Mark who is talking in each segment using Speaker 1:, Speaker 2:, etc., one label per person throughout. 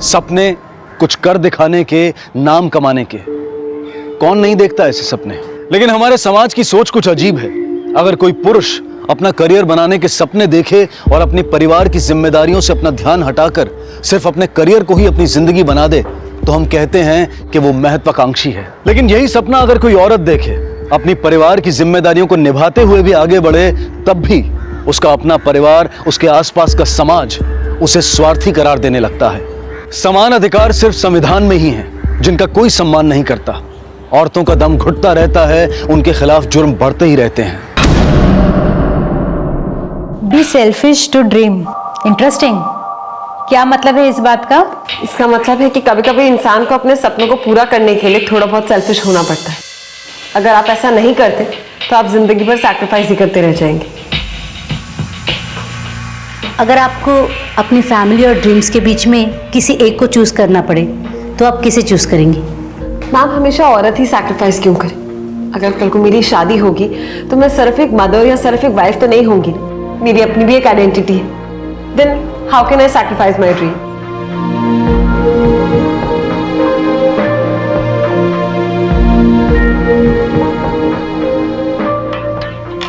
Speaker 1: सपने कुछ कर दिखाने के, नाम कमाने के। कौन नहीं देखता ऐसे सपने? लेकिन हमारे समाज की सोच कुछ अजीब है। अगर कोई पुरुष अपना करियर बनाने के सपने देखे और अपने परिवार की जिम्मेदारियों से अपना ध्यान हटाकर सिर्फ अपने करियर को ही अपनी जिंदगी बना दे, तो हम कहते हैं कि वो महत्वाकांक्षी है। लेकिन यही सपना अगर कोई औरत देखे, अपनी परिवार की जिम्मेदारियों को निभाते हुए भी आगे बढ़े, तब भी उसका अपना परिवार, उसके आसपास का समाज उसे स्वार्थी करार देने लगता है। समान अधिकार सिर्फ संविधान में ही है, जिनका कोई सम्मान नहीं करता। औरतों का दम घुटता रहता है, उनके खिलाफ जुर्म बढ़ते ही रहते हैं।
Speaker 2: Be selfish to dream. Interesting. क्या मतलब है इस बात का?
Speaker 3: इसका मतलब है कि कभी कभी इंसान को अपने सपनों को पूरा करने के लिए थोड़ा बहुत सेल्फिश होना पड़ता है। अगर आप ऐसा नहीं करते तो आप जिंदगी भर सैक्रिफाइस ही करते रह जाएंगे।
Speaker 2: अगर आपको अपनी फैमिली और ड्रीम्स के बीच में किसी एक को चूज करना पड़े, तो आप किसे चूज करेंगी?
Speaker 3: मैम, हमेशा औरत ही सैक्रिफाइस क्यों करे? अगर कल को मेरी शादी होगी तो मैं सिर्फ एक मदर या सिर्फ एक वाइफ तो नहीं होंगी। मेरी अपनी भी एक आइडेंटिटी है। Then how can I sacrifice my dream?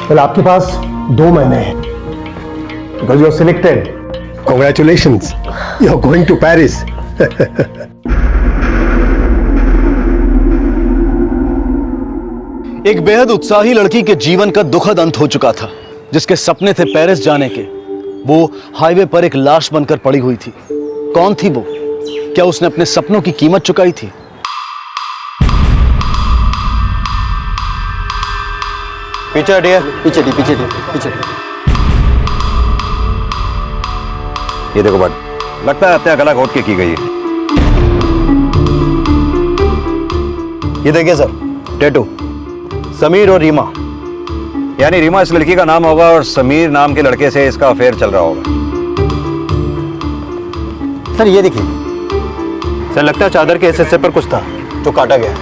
Speaker 4: well, आपके पास 2 महीने हैं because you're selected. Congratulations, you're going to Paris.
Speaker 1: एक बेहद उत्साही लड़की के जीवन का दुखद अंत हो चुका था, जिसके सपने थे पेरिस जाने के। वो हाईवे पर एक लाश बनकर पड़ी हुई थी। कौन थी वो? क्या उसने अपने सपनों की कीमत चुकाई थी? पीछे हटिए, पीछे हटिए, पीछे हटिए, पीछे हटिए।
Speaker 5: ये देखो बट, लगता है हत्या गला घोट के की गई है।
Speaker 1: ये देखिए सर, टैटू समीर और रीमा।
Speaker 5: यानी रीमा इस लड़की का नाम होगा और समीर नाम के लड़के से इसका अफेयर चल रहा होगा।
Speaker 1: सर ये देखिए, सर लगता है चादर के इस हिस्से पर कुछ था जो काटा गया।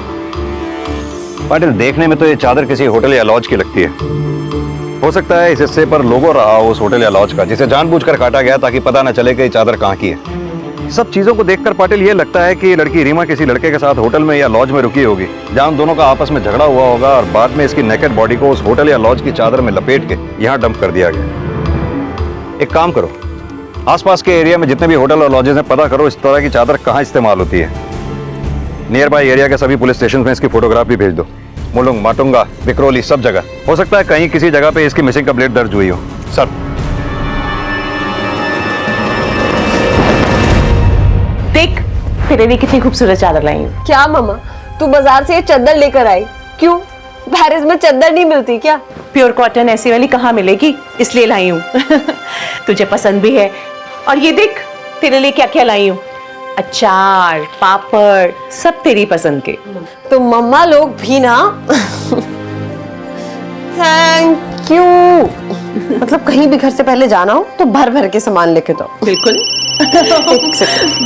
Speaker 5: पाटिल, देखने में तो ये चादर किसी होटल या लॉज की लगती है। हो सकता है इस हिस्से पर लोगो रहा उस होटल या लॉज का, जिसे जानबूझकर काटा गया ताकि पता न चले कि ये चादर कहाँ की है। सब चीजों को देखकर पाटिल ये लगता है कि लड़की रीमा किसी लड़के के साथ होटल में या लॉज में रुकी होगी, जहां दोनों का आपस में झगड़ा हुआ होगा और बाद में इसकी नेकेड बॉडी को उस होटल या लॉज की चादर में लपेट के यहाँ डंप कर दिया गया। एक काम करो, आसपास के एरिया में जितने भी होटल और लॉजेज हैं पता करो इस तरह की चादर कहाँ इस्तेमाल होती है। नियर बाय एरिया के सभी पुलिस स्टेशन में इसकी फोटोग्राफ भी भेज दो। मुलुंग, माटुंगा, बिक्रोली, सब जगह। हो सकता है कहीं किसी जगह पे इसकी मिसिंग कंप्लेंट दर्ज हुई हो। सर
Speaker 6: देख, तेरे लिए कितनी खूबसूरत चादर लाई हूँ।
Speaker 3: क्या मामा, तू बाजार से ये चादर लेकर आई? क्यों, पेरिस में चादर नहीं मिलती क्या?
Speaker 6: प्योर कॉटन ऐसी वाली कहाँ मिलेगी, इसलिए लाई हूँ। तुझे पसंद भी है। और ये देख, तेरे लिए क्या क्या लाई हूँ। अचार, पापड़, सब तेरी पसंद के।
Speaker 3: तो मम्मा लोग भी ना। Thank you. मतलब कहीं भी घर से पहले जाना हो तो भर भर के सामान लेके दो।
Speaker 6: बिल्कुल।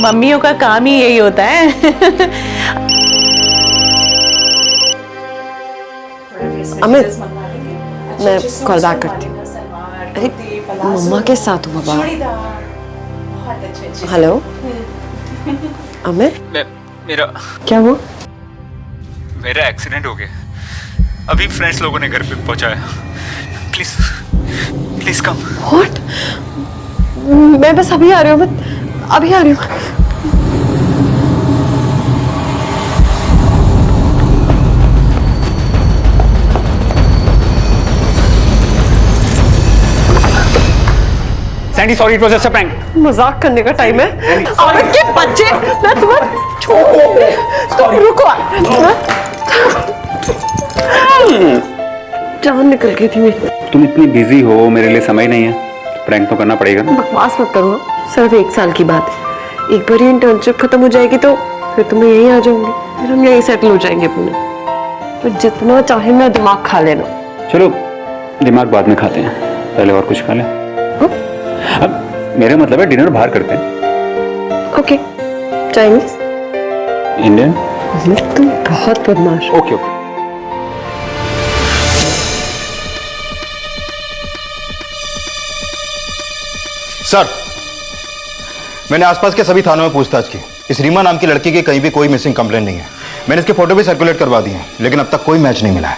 Speaker 6: मम्मियों का काम ही यही होता है।
Speaker 3: अमित, मैं कॉल बैक करती हूँ। अरे मम्मा के साथ हूँ बाबा। हेलो अमित,
Speaker 7: मेरा
Speaker 3: क्या हुआ?
Speaker 7: मेरा एक्सीडेंट हो गया। अभी फ्रेंड्स लोगों ने घर पे पहुंचाया। Please please come.
Speaker 3: व्हाट? मैं बस अभी आ रही हूँ, अभी आ रही हूँ।
Speaker 7: Sandy, sorry, it was just a prank.
Speaker 3: मजाक करने का टाइम है। अमित के बच्चे, मैं तुम्हें छोड़ रुको। जान निकल गई थी मेरी।
Speaker 8: तुम इतनी बिजी हो, मेरे लिए समय नहीं है। प्रैंक तो करना पड़ेगा ना।
Speaker 3: बकवास मत करो, सिर्फ 1 साल की बात है। एक बार ये इंटर्नशिप खत्म हो जाएगी तो फिर तुम यहीं आ जाओगे, फिर हम यहीं सेटल हो जाएंगे अपने। तो जितना चाहे मेरा दिमाग खा लेना।
Speaker 8: चलो, दिमाग बाद में खाते हैं, पहले और कुछ खा लें। अब मेरा मतलब है डिनर बाहर करते हैं।
Speaker 3: Okay, Chinese,
Speaker 8: Indian.
Speaker 3: तुम बहुत बदमाश।
Speaker 8: Okay okay.
Speaker 9: सर, मैंने आसपास के सभी थानों में पूछताछ की। इस रीमा नाम की लड़की की कहीं भी कोई मिसिंग कंप्लेंट नहीं है। मैंने इसके फोटो भी सर्कुलेट करवा दिए हैं, लेकिन अब तक कोई मैच नहीं मिला है।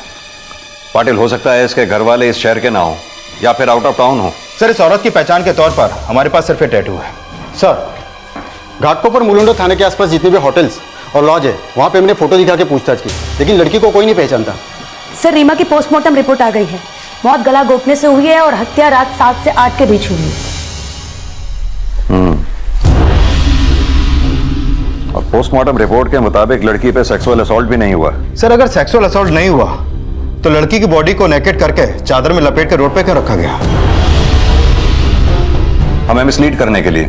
Speaker 5: पाटिल, हो सकता है इसके घर वाले इस शहर के ना हो या फिर आउट ऑफ टाउन हो।
Speaker 9: सर, इस औरत की पहचान के तौर पर हमारे पास सिर्फ ये टैटू है।
Speaker 10: सर, घाटकोपर मुलुंड थाने के आसपास जितने भी होटल्स और लॉज है वहाँ पे मैंने फोटो दिखा के पूछताछ की, लेकिन लड़की को कोई नहीं पहचानता।
Speaker 2: सर, रीमा की पोस्टमार्टम रिपोर्ट आ गई है। मौत गला घोटने से हुई है और हत्या रात 7 से 8 के बीच हुई है।
Speaker 5: और पोस्टमार्टम रिपोर्ट के मुताबिक लड़की पे सेक्सुअल असॉल्ट भी नहीं हुआ।
Speaker 9: सर, अगर सेक्सुअल असॉल्ट नहीं हुआ तो लड़की की बॉडी को नेकेड करके चादर में लपेट कर रोड पे क्यों रखा गया?
Speaker 5: हमें मिसलीड करने के लिए,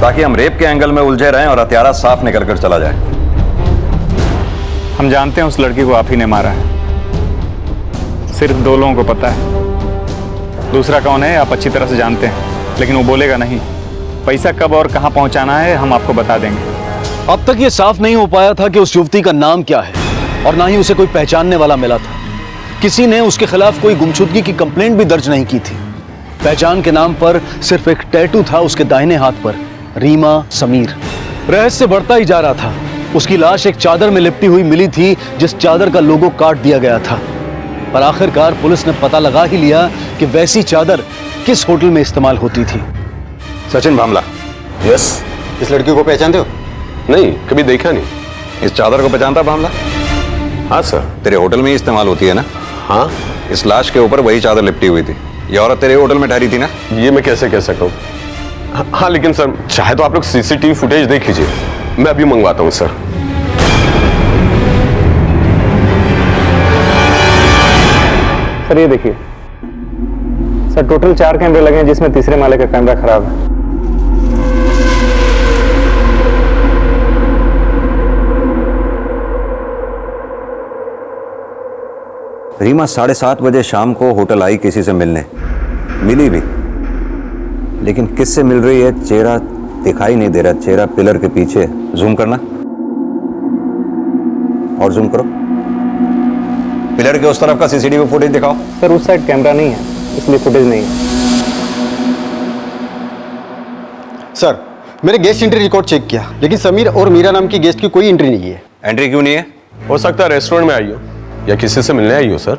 Speaker 5: ताकि हम रेप के एंगल में उलझे रहें और हत्यारा साफ निकल कर चला जाए।
Speaker 8: हम जानते हैं उस लड़की को आप ही ने मारा है। सिर्फ 2 लोगों को पता है, दूसरा कौन है आप अच्छी तरह से जानते हैं, लेकिन वो बोलेगा नहीं। पैसा कब और कहां पहुंचाना है हम आपको बता देंगे।
Speaker 1: अब तक ये साफ नहीं हो पाया था कि उस युवती का नाम क्या है, और ना ही उसे कोई पहचानने वाला मिला था। किसी ने उसके खिलाफ कोई गुमशुदगी की कंप्लेंट भी दर्ज नहीं की थी। पहचान के नाम पर सिर्फ एक टैटू था उसके दाहिने हाथ पर, रीमा समीर। रहस्य बढ़ता ही जा रहा था। उसकी लाश एक चादर में लिपटी हुई मिली थी, जिस चादर का लोगो काट दिया गया था। पर आखिरकार पुलिस ने पता लगा ही लिया कि वैसी चादर किस होटल में इस्तेमाल होती थी।
Speaker 5: सचिन भामला।
Speaker 10: यस। इस लड़की को पहचानते हो?
Speaker 11: नहीं, कभी देखा नहीं।
Speaker 5: इस चादर को पहचानता भामला?
Speaker 11: हाँ सर।
Speaker 5: तेरे होटल में ही इस्तेमाल होती है ना?
Speaker 11: हाँ।
Speaker 5: इस लाश के ऊपर वही चादर लिपटी हुई थी। ये औरत तेरे होटल में ठहरी थी ना?
Speaker 11: ये मैं कैसे कह सकता हूँ? हाँ, लेकिन सर चाहे तो आप लोग सीसीटीवी फुटेज देख लीजिए, मैं अभी मंगवाता हूँ सर।
Speaker 8: सर ये देखिए सर, टोटल 4 कैमरे लगे हैं, जिसमें तीसरे माले का कैमरा खराब है।
Speaker 5: रीमा 7:30 बजे शाम को होटल आई किसी से मिलने, मिली भी, लेकिन किससे मिल रही है चेहरा दिखाई नहीं दे रहा। चेहरा पिलर के पीछे। जूम करना और जूम करो। पिलर के उस तरफ का सीसीटीवी फुटेज दिखाओ।
Speaker 8: सर उस साइड कैमरा नहीं है, इसलिए फुटेज नहीं है।
Speaker 10: सर, मैंने गेस्ट एंट्री रिकॉर्ड चेक किया, लेकिन समीर और मीरा नाम की गेस्ट की कोई एंट्री नहीं है।
Speaker 5: एंट्री क्यों नहीं है?
Speaker 11: हो सकता है रेस्टोरेंट में आई हो या किसी से मिलने आई हो सर।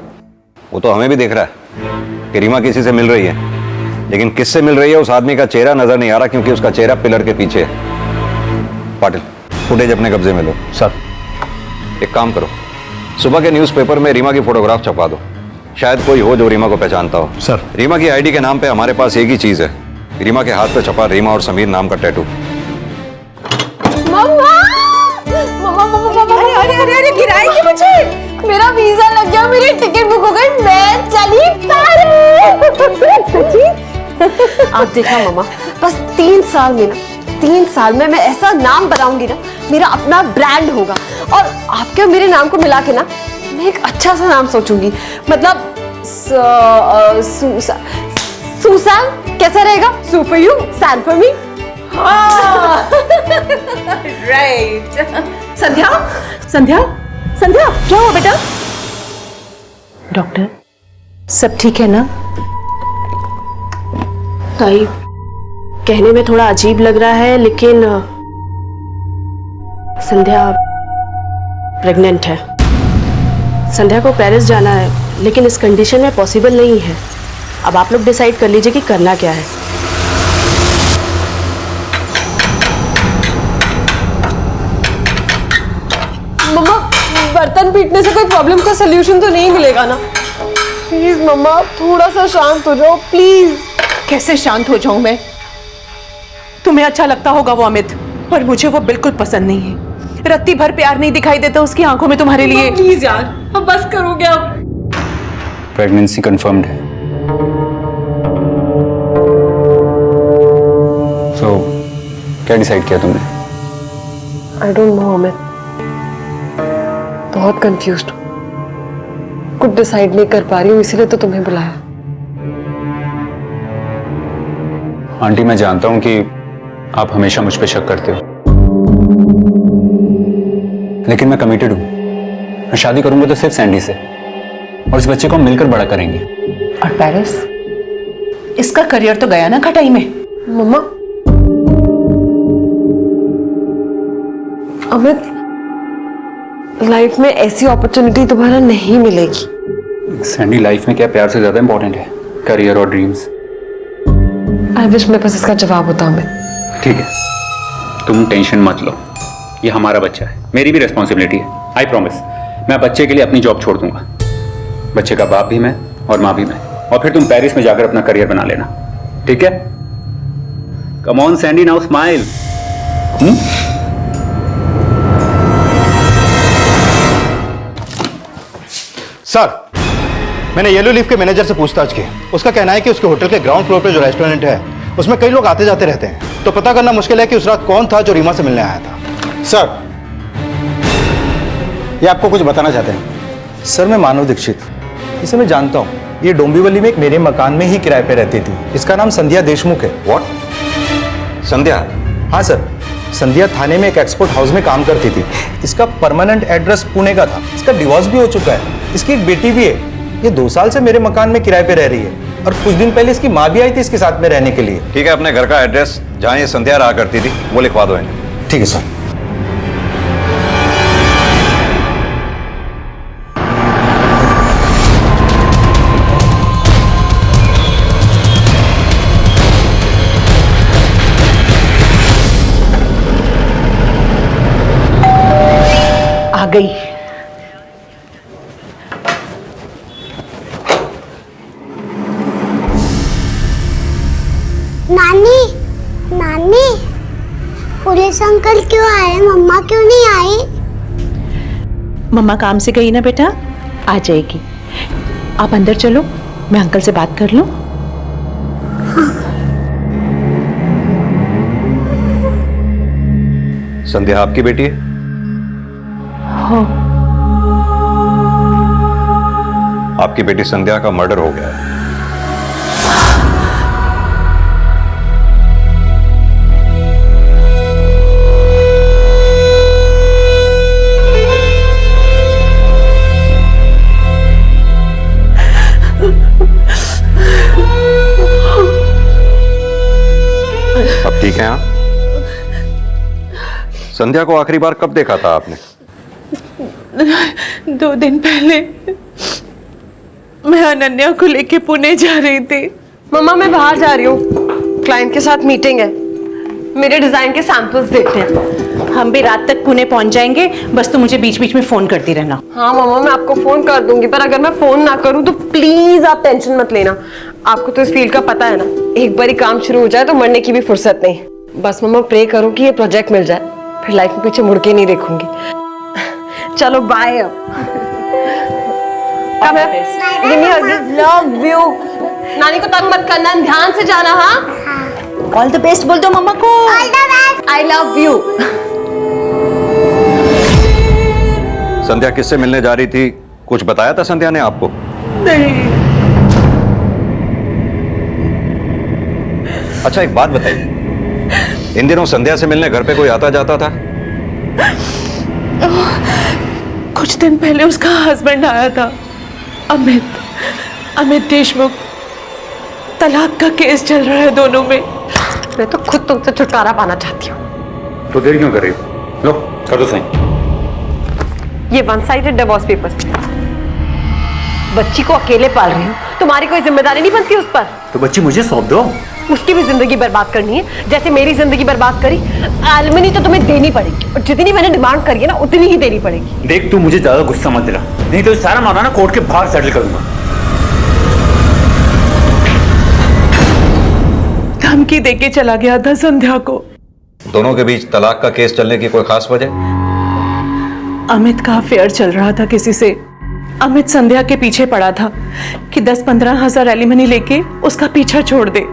Speaker 5: वो तो हमें भी दिख रहा है कि रीमा किसी से मिल रही है, लेकिन किससे मिल रही है उस आदमी का चेहरा नजर नहीं आ रहा, क्योंकि उसका चेहरा पिलर के पीछे है। पाटिल, फुटेज अपने कब्जे में लो।
Speaker 10: सर,
Speaker 5: एक काम करो, सुबह के न्यूज़पेपर में रीमा की फोटोग्राफ छपवा दो। शायद कोई हो जो रीमा को पहचानता हो।
Speaker 9: सर,
Speaker 5: रीमा की आईडी के नाम पे हमारे पास एक ही चीज है, रीमा के हाथ पे छपा रीमा और समीर नाम का टैटू।
Speaker 3: अरे अरे अरे, गिराएंगे मुझे। मेरा वीजा लग गया, मेरी टिकट बुक हो गई, मैं चली पेरिस। आप देखना मम्मा, बस 3 साल में ना, 3 साल में मैं ऐसा नाम बनाऊंगी ना, मेरा अपना ब्रांड होगा। और आपके और मेरे नाम को मिला के ना, मैं एक अच्छा सा नाम सोचूंगी। मतलब सुसान कैसा रहेगा? Sue for you, San for me.
Speaker 6: Right. Sandhya, Sandhya, Sandhya, क्या हुआ बेटा? डॉक्टर, सब ठीक है ना?
Speaker 3: ताई, कहने में थोड़ा अजीब लग रहा है, लेकिन संध्या प्रेग्नेंट है। संध्या को पेरिस जाना है, लेकिन इस कंडीशन में पॉसिबल नहीं है। अब आप लोग डिसाइड कर लीजिए कि करना क्या है। मम्मा, बर्तन पीटने से कोई प्रॉब्लम का सलूशन तो नहीं मिलेगा ना? प्लीज मम्मा, थोड़ा सा शांत हो जाओ प्लीज।
Speaker 6: कैसे शांत हो जाऊं मैं? तुम्हें अच्छा लगता होगा वो अमित, पर मुझे वो बिल्कुल पसंद नहीं है। रत्ती भर प्यार नहीं दिखाई देता उसकी आंखों में तुम्हारे लिए।
Speaker 3: प्लीज यार, अब बस करोगे अब?
Speaker 8: प्रेगनेंसी कंफर्म्ड है। तो क्या डिसाइड किया तुमने?
Speaker 3: आई डोंट नो अमित, बहुत कंफ्यूज्ड हूँ, कुछ डिसाइड नहीं कर पा रही हूँ, इसलिए तो तुम्हें बुलाया।
Speaker 8: आंटी, मैं जानता हूं कि आप हमेशा मुझ पे शक करते हो, लेकिन मैं कमिटेड हूं। मैं शादी करूंगा तो सिर्फ सैंडी से, और इस बच्चे को हम मिलकर बड़ा करेंगे।
Speaker 6: और पेरिस, इसका करियर तो गया ना खटाई में।
Speaker 3: मम्मा, अमित, लाइफ में ऐसी अपॉर्चुनिटी दोबारा नहीं मिलेगी।
Speaker 7: सैंडी, लाइफ में क्या प्यार से ज्यादा इंपॉर्टेंट है? करियर और ड्रीम्स।
Speaker 3: आई विश मेरे पास इसका जवाब होता अमित।
Speaker 7: ठीक है, तुम टेंशन मत लो, ये हमारा बच्चा है, मेरी भी रिस्पॉन्सिबिलिटी है। आई प्रॉमिस, मैं बच्चे के लिए अपनी जॉब छोड़ दूंगा। बच्चे का बाप भी मैं और माँ भी मैं, और फिर तुम पेरिस में जाकर अपना करियर बना लेना, ठीक है? Come on Sandy, now smile.
Speaker 9: Sir, मैंने येलो लीफ के मैनेजर से पूछताछ की। उसका कहना है कि उसके होटल के ग्राउंड फ्लोर पे जो रेस्टोरेंट है उसमें कई लोग आते जाते रहते हैं, तो पता करना मुश्किल है कि उस रात कौन था जो रीमा से मिलने आया था।
Speaker 10: सर, ये आपको कुछ बताना चाहते हैं।
Speaker 12: सर, मैं मानव दीक्षित, इसे मैं जानता हूँ। ये डोंबिवली में एक मेरे मकान में ही किराए पे रहती थी। इसका नाम संध्या देशमुख है।
Speaker 5: व्हाट? संध्या?
Speaker 12: हाँ सर, संध्या थाने में एक एक्सपोर्ट हाउस में काम करती थी। इसका परमानेंट एड्रेस पुणे का था। इसका डिवोर्स भी हो चुका है। इसकी एक बेटी भी है। ये 2 साल से मेरे मकान में किराए पे रह रही है, और कुछ दिन पहले इसकी माँ भी आई थी इसके साथ में रहने के लिए।
Speaker 5: ठीक है, अपने घर का एड्रेस जहाँ ये संध्या रहा करती थी वो लिखवा दो इन्हें।
Speaker 12: ठीक है सर।
Speaker 6: आ गई।
Speaker 13: नानी, नानी, पुलिस अंकल क्यों आए? मम्मा क्यों नहीं आई?
Speaker 6: मम्मा काम से गई ना बेटा, आ जाएगी। आप अंदर चलो, मैं अंकल से बात कर लूं।
Speaker 5: संध्या आपकी बेटी है?
Speaker 6: हाँ।
Speaker 5: आपकी बेटी संध्या का मर्डर हो गया है। अब ठीक है आप? संध्या को आखिरी बार कब देखा था आपने?
Speaker 6: 2 दिन पहले मैं अनन्या को लेके पुणे जा रही थी।
Speaker 3: मम्मा, मैं बाहर जा रही हूँ, क्लाइंट के साथ मीटिंग है, मेरे डिजाइन के सैंपल्स देखने हैं।
Speaker 6: हम भी रात तक पुणे पहुंच जाएंगे, बस तुम मुझे बीच बीच में फोन करती रहना।
Speaker 3: हाँ मम्मा, मैं आपको फोन कर दूंगी, पर अगर मैं फोन ना करूँ तो प्लीज आप टेंशन मत लेना। आपको तो इस फील्ड का पता है ना, एक बार ही काम शुरू हो जाए तो मरने की भी फुर्सत नहीं। बस मम्मा प्रे करो कि ये प्रोजेक्ट मिल जाए, फिर लाइफ में पीछे मुड़ के नहीं देखूंगी। चलो बाय। Love you. नानी को तंग मत करना, ध्यान से जाना। हाँ,
Speaker 6: ऑल द बेस्ट बोल दो मम्मा को।
Speaker 3: I love you.
Speaker 5: संध्या किससे मिलने जा रही थी? कुछ बताया था संध्या ने आपको?
Speaker 6: नहीं।
Speaker 5: अच्छा, एक बात बताइए, इन दिनों संध्या से मिलने घर पे कोई आता जाता था?
Speaker 6: कुछ दिन पहले उसका हस्बैंड आया था, अमित देशमुख। तलाक का केस चल रहा है दोनों में।
Speaker 3: मैं तो खुद तुमसे छुटकारा पाना चाहती हूँ।
Speaker 7: तो देर क्यों कर रही हो? लो कर दो साइन।
Speaker 3: ये 1 साइडेड डिवोर्स पेपर्स। बच्ची को अकेले पाल रही हूँ, तुम्हारी कोई जिम्मेदारी नहीं बनती उस पर?
Speaker 7: तो बच्ची मुझे सौंप दो।
Speaker 3: उसकी भी जिंदगी बर्बाद करनी है, जैसे मेरी जिंदगी बर्बाद करी। एलिमनी तो तुम्हें देनी पड़ेगी, और जितनी मैंने डिमांड करी है ना उतनी ही देनी पड़ेगी।
Speaker 7: देख, तू मुझे ज्यादा गुस्सा मत दिला, नहीं तो सारा मामला ना कोर्ट के बाहर सेटल करूंगा।
Speaker 6: धमकी देके चला गया था संध्या को।
Speaker 5: दोनों के बीच तलाक का केस चलने की कोई खास वजह?
Speaker 6: अमित का अफेयर चल रहा था किसी से। अमित संध्या के पीछे पड़ा था कि 10-15 हजार एलिमनी लेके उसका पीछा छोड़ दे।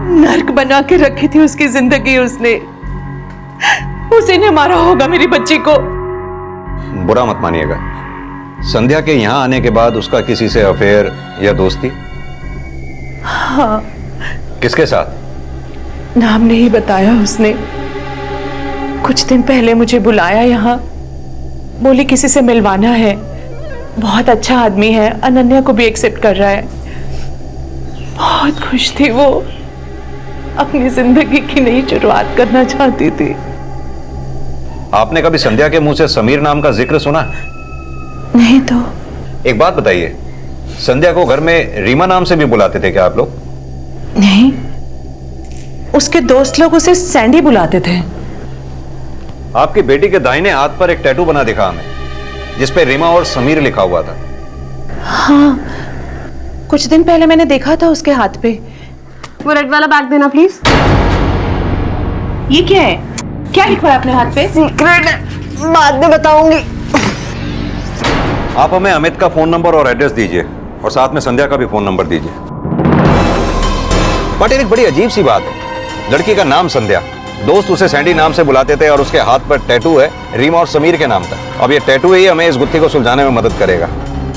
Speaker 6: नर्क बना के रखी थी उसकी जिंदगी उसने। उसी ने मारा होगा मेरी बच्ची को।
Speaker 5: बुरा मत मानिएगा, संध्या के यहां आने के बाद उसका किसी से अफेयर या दोस्ती?
Speaker 6: हाँ।
Speaker 5: किसके साथ?
Speaker 6: नाम नहीं बताया उसने। कुछ दिन पहले मुझे बुलाया यहाँ, बोली किसी से मिलवाना है, बहुत अच्छा आदमी है, अनन्या को भी एक्सेप्ट कर रहा है। बहुत खुश थी वो, अपनी जिंदगी की नई शुरुआत करना चाहती थी।
Speaker 5: आपने कभी संध्या के मुंह से समीर नाम का जिक्र सुना?
Speaker 6: नहीं तो।
Speaker 5: एक बात बताइए, संध्या को घर में रीमा नाम से भी बुलाते थे क्या आप लोग?
Speaker 6: नहीं, उसके दोस्त लोग उसे सैंडी बुलाते थे।
Speaker 5: आपकी बेटी के दाहिने हाथ पर एक टैटू बना दिखा हमें, जिसपे रीमा और समीर लिखा हुआ था।
Speaker 6: हाँ, कुछ दिन पहले मैंने देखा था उसके हाथ पे।
Speaker 3: वो रेड वाला बैग देना प्लीज।
Speaker 6: ये क्या है? क्या लिखा है अपने हाथ पे?
Speaker 3: सीक्रेट है, बाद में बताऊंगी।
Speaker 5: आप हमें अमित का फोन नंबर और एड्रेस दीजिए, और साथ में संध्या का भी फोन नंबर दीजिए। बट एक बड़ी अजीब सी बात है, लड़की का नाम संध्या, दोस्त उसे सैंडी नाम से बुलाते थे, और उसके हाथ पर टैटू है रीमा और समीर के नाम का। अब ये टैटू ही हमें इस गुत्थी को सुलझाने में मदद करेगा।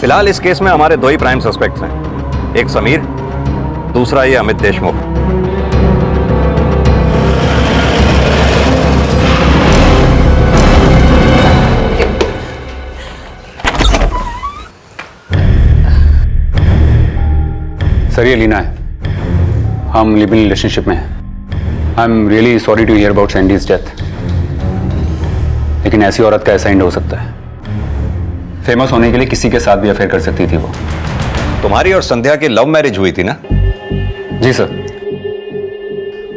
Speaker 5: फिलहाल इस केस में हमारे दो ही प्राइम सस्पेक्ट्स हैं, एक समीर, दूसरा ये अमित देशमुख।
Speaker 7: सर ये लीना है, हम लिव इन रिलेशनशिप में हैं। I am really sorry to hear about Sandy's death, लेकिन ऐसी औरत का ऐसा एंड हो सकता है। फेमस होने के लिए किसी के साथ भी अफेयर कर सकती थी वो।
Speaker 5: तुम्हारी और संध्या की लव मैरिज हुई थी ना?
Speaker 7: जी सर।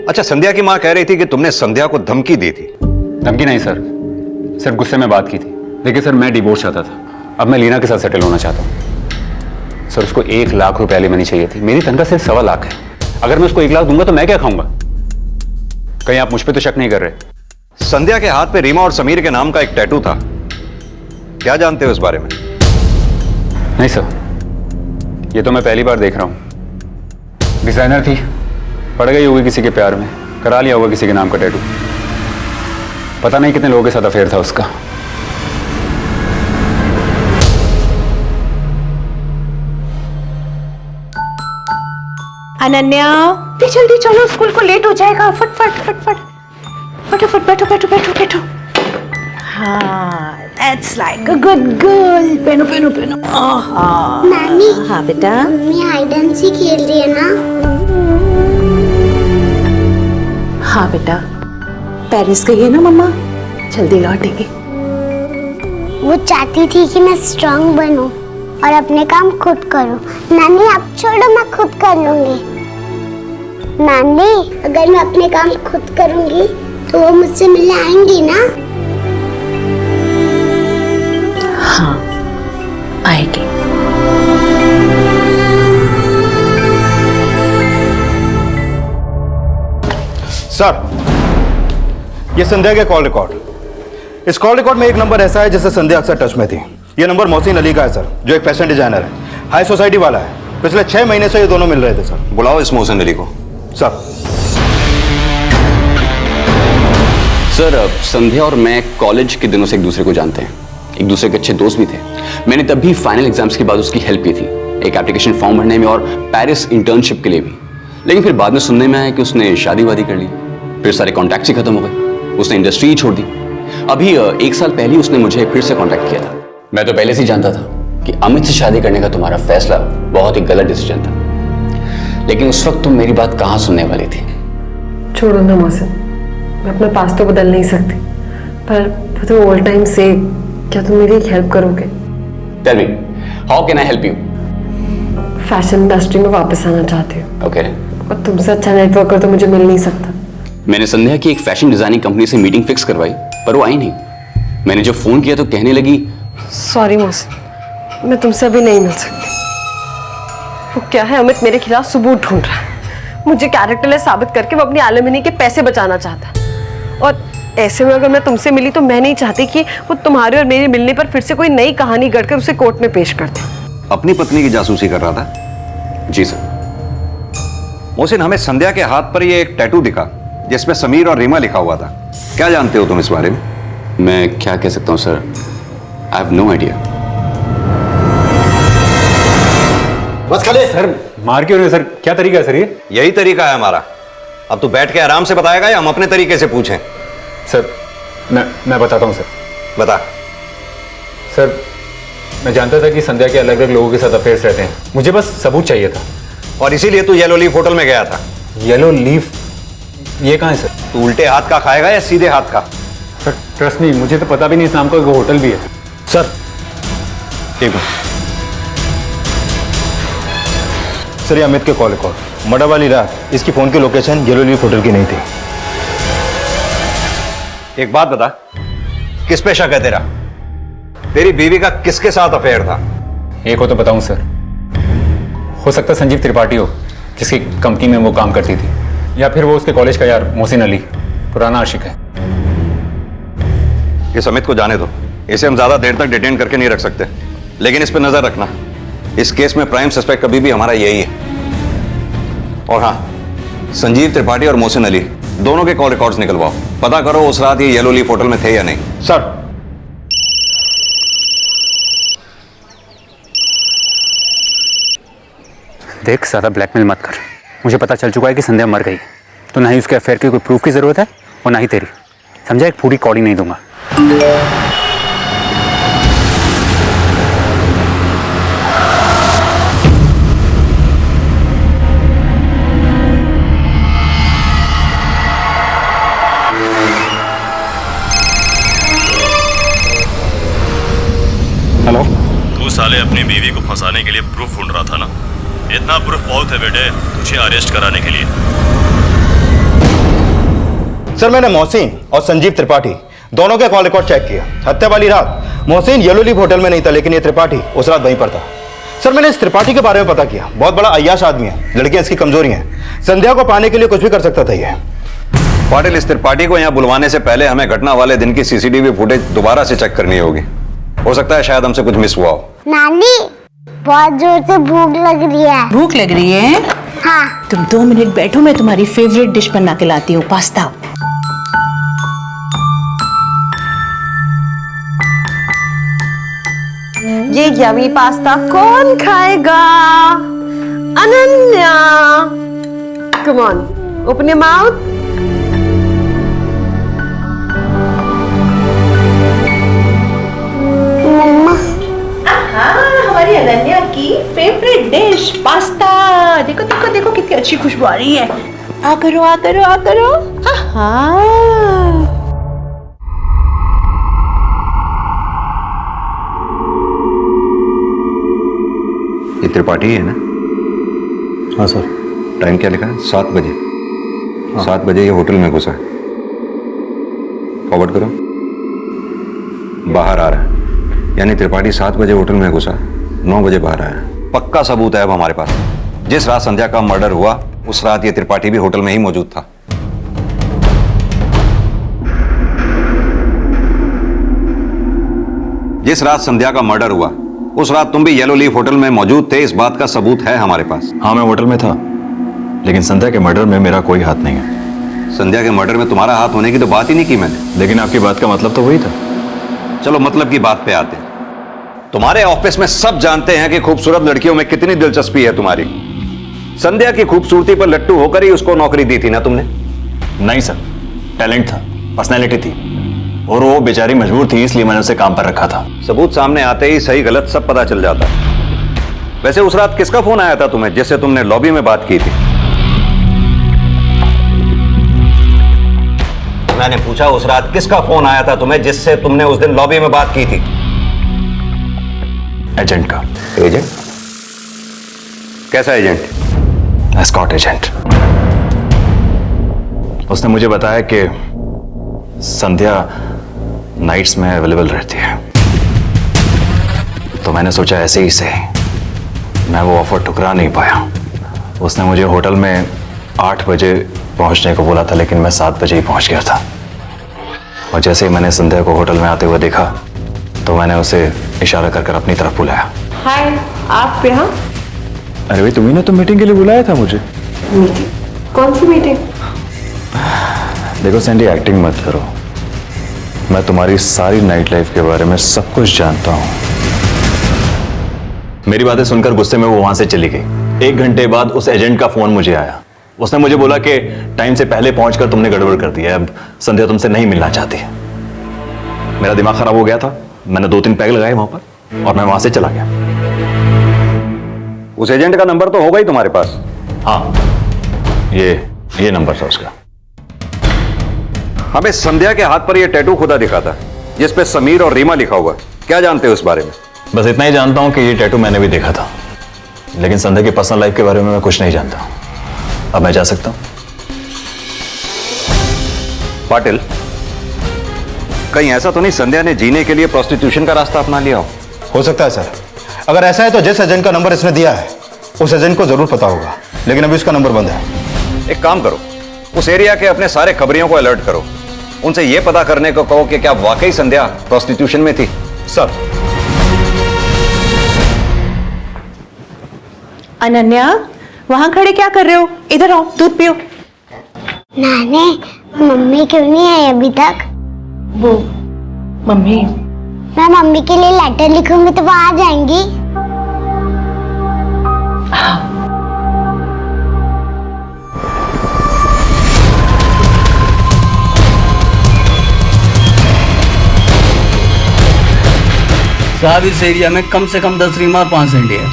Speaker 5: अच्छा, संध्या की मां कह रही थी कि तुमने संध्या को धमकी दी थी।
Speaker 7: धमकी नहीं सर, सिर्फ गुस्से में बात की थी। देखिए सर, मैं डिवोर्स चाहता था, अब मैं लीना के साथ सेटल होना चाहता हूँ। सर उसको 1 लाख रुपए एलिमनी चाहिए थी, मेरी तनख्वाह सिर्फ 1.25 लाख है। अगर मैं उसको 1 लाख दूंगा तो मैं क्या खाऊंगा? कहीं आप मुझ पे तो शक नहीं कर रहे?
Speaker 5: संध्या के हाथ पे रीमा और समीर के नाम का एक टैटू था, क्या जानते हो इस बारे में?
Speaker 7: नहीं सर, ये तो मैं पहली बार देख रहा हूं। डिजाइनर थी, पड़ गई होगी किसी के प्यार में, करा लिया होगा किसी के नाम का टैटू। पता नहीं कितने लोगों के साथ अफेयर था उसका।
Speaker 6: अनन्या, जल्दी चलो, स्कूल को लेट हो जाएगा। फटाफट बैठो बैठो बैठो बैठो। हाँ, that's like a good girl। पेनो।
Speaker 13: नानी।
Speaker 6: हाँ बेटा।
Speaker 13: मम्मी हाइड एंड सीक खेल रही है ना?
Speaker 6: हाँ बेटा, पेरिस गई है ना मम्मा, जल्दी लौटेगी।
Speaker 13: वो चाहती थी कि मैं स्ट्रांग बनूं और अपने काम खुद करूं। नानी आप छोड़ो, मैं खुद कर लूंगी। नानी, अगर मैं अपने काम खुद करूंगी तो वो मुझसे मिलने आएंगी ना?
Speaker 6: हाँ, आएगी।
Speaker 9: सर, ये संध्या के कॉल रिकॉर्ड। इस कॉल रिकॉर्ड में एक नंबर ऐसा है जिससे संध्या अक्सर टच में थी। ये नंबर मोहसिन अली का है सर, जो एक फैशन डिजाइनर है, हाई सोसाइटी वाला है। पिछले 6 महीने से ये दोनों मिल रहे थे सर।
Speaker 5: बुलाओ इस मोहसिन अली को।
Speaker 9: सर।
Speaker 14: सर, संध्या और मैं कॉलेज के दिनों से एक दूसरे को जानते हैं, एक दूसरे के अच्छे दोस्त भी थे। मैंने तब भी फाइनल एग्जाम्स के बाद उसकी हेल्प की थी, एक एप्लीकेशन फॉर्म भरने में और पेरिस इंटर्नशिप के लिए भी। लेकिन फिर बाद में सुनने में आया कि उसने शादी वादी कर ली, फिर सारे कॉन्टैक्ट्स ही खत्म हो गए, उसने इंडस्ट्री ही छोड़ दी। अभी 1 साल पहले उसने मुझे फिर से कॉन्टैक्ट किया था। मैं तो पहले से ही जानता था कि अमित से शादी करने का तुम्हारा फैसला बहुत ही गलत डिसीजन था, लेकिन उस वक्त तुम मेरी बात कहाँ सुनने वाली थी?
Speaker 3: छोड़ो ना मोहसिन, मैं अपना पास्ट तो बदल नहीं सकती, पर तो ऑल टाइम से क्या तुम मेरी हेल्प करोगे?
Speaker 14: Tell me, how can I help you?
Speaker 3: Fashion industry में वापस आना चाहती हूँ।
Speaker 14: ओके।
Speaker 3: और तुमसे अच्छा नेटवर्कर तो मुझे मिल नहीं सकता।
Speaker 14: मैंने संध्या की एक फैशन डिजाइनिंग कंपनी से मीटिंग फिक्स करवाई, पर वो आई नहीं। मैंने जब फोन किया तो कहने लगी,
Speaker 3: सॉरी मोहसिन, मैं तुमसे अभी नहीं मिल सकती। वो क्या है, अमित मेरे खिलाफ सबूत ढूंढ रहा है, मुझे कैरेक्टरलेस साबित करके वो अपनी एलिमनी के पैसे बचाना चाहता है। और ऐसे में अगर मैं तुमसे मिली तो मैं नहीं चाहती कि वो तुम्हारे और मेरे मिलने पर फिर से कोई नई कहानी गढ़कर उसे कोर्ट में पेश कर दे।
Speaker 5: अपनी पत्नी की जासूसी कर रहा था?
Speaker 14: जी सर।
Speaker 5: मोहसिन, हमें संध्या के हाथ पर ये एक टैटू दिखा जिसमें समीर और रीमा लिखा हुआ था, क्या जानते हो तुम इस बारे में?
Speaker 14: मैं क्या कह सकता हूँ sir, I have no idea.
Speaker 9: बस खले
Speaker 8: सर, मार क्यों रहे सर? क्या तरीका है सर ये?
Speaker 5: यही तरीका है हमारा। अब तू बैठ के आराम से बताएगा या हम अपने तरीके से पूछें?
Speaker 8: सर, मैं बताता हूँ सर।
Speaker 5: बता।
Speaker 8: सर, मैं जानता था कि संध्या के अलग अलग लोगों के साथ अफेयर्स रहते हैं, मुझे बस सबूत चाहिए था।
Speaker 5: और इसीलिए तू येलो लीफ होटल में गया था?
Speaker 8: Yellow leaf? ये कहाँ है सर?
Speaker 5: तू उल्टे हाथ का खाएगा या सीधे हाथ का?
Speaker 8: सर ट्रस्ट नहीं, मुझे तो पता भी नहीं इस नाम का कोई होटल भी है।
Speaker 9: सर एक मिनट सर, ये अमित के कॉल रिकॉर्ड। मर्डर वाली रात इसकी फोन की लोकेशन येलो लीफ होटल की नहीं थी।
Speaker 5: एक बात बता, किस पे शक है तेरा? तेरी बीवी का किसके साथ अफेयर था?
Speaker 7: एक हो तो बताऊं सर, हो सकता है संजीव त्रिपाठी हो, जिसकी कंपनी में वो काम करती थी, या फिर वो उसके कॉलेज का यार मोहसिन अली, पुराना आशिक है।
Speaker 5: इस अमित को जाने दो, इसे हम ज्यादा देर तक डिटेन करके नहीं रख सकते, लेकिन इस पे नजर रखना। इस केस में प्राइम सस्पेक्ट कभी भी हमारा यही है। और हाँ, संजीव त्रिपाठी और मोहसिन अली दोनों के कॉल रिकॉर्ड्स निकलवाओ, पता करो उस रात ये येलो लीफ होटल में थे या नहीं।
Speaker 9: सर
Speaker 7: देख, ज्यादा ब्लैकमेल मत कर। मुझे पता चल चुका है कि संध्या मर गई, तो ना ही उसके अफेयर की कोई प्रूफ की जरूरत है और ना ही तेरी। समझा? एक पूरी कौड़ी नहीं दूंगा।
Speaker 8: हेलो,
Speaker 1: तू साले अपनी बीवी को फंसाने के लिए प्रूफ ढूंढ रहा था ना? इतना प्रूफ बहुत है बेटे तुझे अरेस्ट कराने के लिए।
Speaker 9: सर, मैंने मोहसिन और संजीव त्रिपाठी दोनों के कॉल रिकॉर्ड चेक किया। हत्या वाली रात मोहसिन येलो लीफ होटल में नहीं था, लेकिन ये त्रिपाठी उस रात वहीं पर था। सर, मैंने इस त्रिपाठी के बारे में पता किया, बहुत बड़ा अय्याश आदमी है, लड़कियां इसकी कमजोरी हैं। संध्या को पाने के लिए कुछ भी कर सकता था ये।
Speaker 5: पाटिल, इस त्रिपाठी को यहाँ बुलवाने से पहले हमें घटना वाले दिन की सीसीटीवी फुटेज दोबारा से चेक करनी होगी। हो सकता है शायद हमसे कुछ मिस हुआ हो।
Speaker 13: नानी, बहुत जोर से भूख लग रही है।
Speaker 6: भूख लग रही है?
Speaker 13: हाँ।
Speaker 6: तुम 2 मिनट बैठो, मैं तुम्हारी फेवरेट डिश बना के लाती हूँ, पास्ता।
Speaker 3: ये यमी पास्ता कौन खाएगा? Ananya, come on, open your mouth.
Speaker 6: हमारी अनन्या की फेवरेट डिश पास्ता। देखो देखो देखो कितनी अच्छी खुशबू आ रही है। आ करो आ करो आ करो।
Speaker 5: ये त्रिपाठी है ना?
Speaker 9: हाँ सर।
Speaker 5: टाइम क्या लिखा है? 7 बजे। 7 बजे ये होटल में घुसा है। फॉरवर्ड करो। बाहर आ रहा है, यानी त्रिपाठी 7 बजे होटल में घुसा, 9 बजे बाहर आया। पक्का सबूत है अब हमारे पास। जिस रात संध्या का मर्डर हुआ उस रात ये त्रिपाठी भी होटल में ही मौजूद था। जिस रात संध्या का मर्डर हुआ उस रात तुम भी येलो लीफ होटल में मौजूद थे, इस बात का सबूत है हमारे पास।
Speaker 12: हाँ, मैं होटल में था, लेकिन संध्या के मर्डर में मेरा कोई हाथ नहीं है।
Speaker 5: संध्या के मर्डर में तुम्हारा हाथ होने की तो बात ही नहीं की मैंने।
Speaker 12: लेकिन आपकी बात का मतलब तो वही था।
Speaker 5: चलो मतलब की बात पे आते हैं। तुम्हारे ऑफिस में सब जानते हैं कि खूबसूरत लड़कियों में कितनी दिलचस्पी है तुम्हारी। संध्या की खूबसूरती पर लट्टू होकर ही उसको नौकरी दी थी ना तुमने?
Speaker 12: नहीं सर, टैलेंट था, पर्सनैलिटी थी, और वो बेचारी मजबूर थी, इसलिए मैंने उसे काम पर रखा था।
Speaker 5: सबूत सामने आते ही सही गलत सब पता चल जाता। वैसे उस रात किसका फोन आया था तुम्हें जिससे तुमने लॉबी में बात की थी? मैंने पूछा उस रात किसका फोन आया था तुम्हें जिससे तुमने उस दिन लॉबी में बात की थी?
Speaker 12: एजेंट का।
Speaker 5: एजेंट? कैसा एजेंट?
Speaker 12: Escort agent. उसने मुझे बताया कि संध्या नाइट्स में अवेलेबल रहती है, तो मैंने सोचा ऐसे ही से मैं वो ऑफर ठुकरा नहीं पाया। उसने मुझे होटल में 8 बजे पहुंचने को बोला था, लेकिन मैं 7 बजे ही पहुंच गया था। और जैसे ही मैंने संध्या को होटल में आते हुए देखा तो मैंने उसे इशारा कर अपनी तरफ बुलाया।
Speaker 3: हाय, आप यहाँ?
Speaker 12: अरे भाई, तुम्ही ने तो मीटिंग के लिए बुलाया था मुझे।
Speaker 3: मीटिंग? कौन सी मीटिंग?
Speaker 12: देखो सैंडी, एक्टिंग मत करो। मैं तुम्हारी सारी नाइट लाइफ के बारे में सब कुछ जानता हूं। मेरी बातें सुनकर गुस्से में वो वहां से चली गई। 1 घंटे बाद उस एजेंट का फोन मुझे आया। उसने मुझे बोला कि टाइम से पहले पहुंचकर तुमने गड़बड़ कर दी है, अब संध्या तुमसे नहीं मिलना चाहती है। मेरा दिमाग खराब हो गया था, मैंने 2-3 पैग लगाए वहां पर और मैं वहां से चला गया।
Speaker 5: उस एजेंट का नंबर तो होगा ही तुम्हारे पास?
Speaker 12: हाँ, ये नंबर था उसका।
Speaker 5: हमें संध्या के हाथ पर यह टैटू खुदा दिखा था जिस पे समीर और रीमा लिखा हुआ। क्या जानते हो इस बारे में?
Speaker 12: बस इतना ही जानता हूं कि ये टैटू मैंने भी देखा था, लेकिन संध्या की पर्सनल लाइफ के बारे में मैं कुछ नहीं जानता। अब मैं जा सकता हूं?
Speaker 5: पाटिल, कहीं ऐसा तो नहीं संध्या ने जीने के लिए प्रोस्टिट्यूशन का रास्ता अपना लिया
Speaker 9: हो सकता है सर। अगर ऐसा है तो जिस एजेंट का नंबर इसने दिया है उस एजेंट को जरूर पता होगा, लेकिन अभी उसका नंबर बंद है।
Speaker 5: एक काम करो, उस एरिया के अपने सारे खबरियों को अलर्ट करो, उनसे यह पता करने को कहो कि क्या वाकई संध्या प्रोस्टिट्यूशन में थी।
Speaker 9: सर।
Speaker 6: अनन्या, वहां खड़े क्या कर रहे हो? इधर आओ, दूध पियो।
Speaker 13: नानी, मम्मी क्यों नहीं आई अभी तक?
Speaker 6: वो मम्मी,
Speaker 13: मैं मम्मी के लिए लेटर लिखूंगी तो वो आ जाएंगी।
Speaker 15: साहब इस एरिया में कम से कम 10 रीमा और 5 संडे है।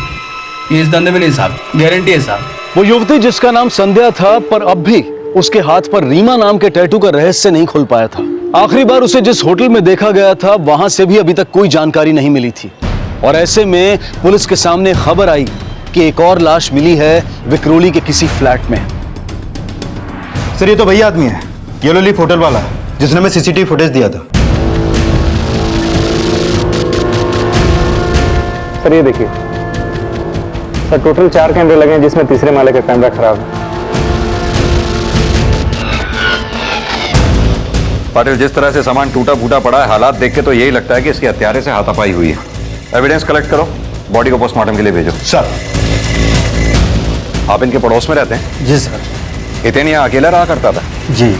Speaker 15: ये इस धंधे में नहीं साहब, गारंटी है साहब।
Speaker 1: वो युवती जिसका नाम संध्या था, पर अब भी उसके हाथ पर रीमा नाम के टैटू का रहस्य नहीं खुल पाया था। आखिरी बार उसे जिस होटल में देखा गया था वहां से भी अभी तक कोई जानकारी नहीं मिली थी, और ऐसे में पुलिस के सामने खबर आई कि एक और लाश मिली है विक्रोली के किसी फ्लैट में।
Speaker 9: सर ये तो वही आदमी है, येलो लीफ होटल वाला, जिसने हमें सीसीटीवी फुटेज दिया था।
Speaker 8: सर ये देखिए सर, टोटल 4 कैमरे लगे हैं जिसमें तीसरे माले का कैमरा खराब है।
Speaker 5: पाटिल, जिस तरह से सामान टूटा फूटा पड़ा है, हालात देख के तो यही लगता है कि इसके हत्यारे से हाथापाई हुई है। एविडेंस कलेक्ट करो, बॉडी को पोस्टमार्टम के लिए भेजो।
Speaker 9: सर।
Speaker 5: आप इनके पड़ोस में रहते हैं?
Speaker 10: जी सर।
Speaker 5: हितेन यहाँ अकेला रहा करता था?
Speaker 10: जी।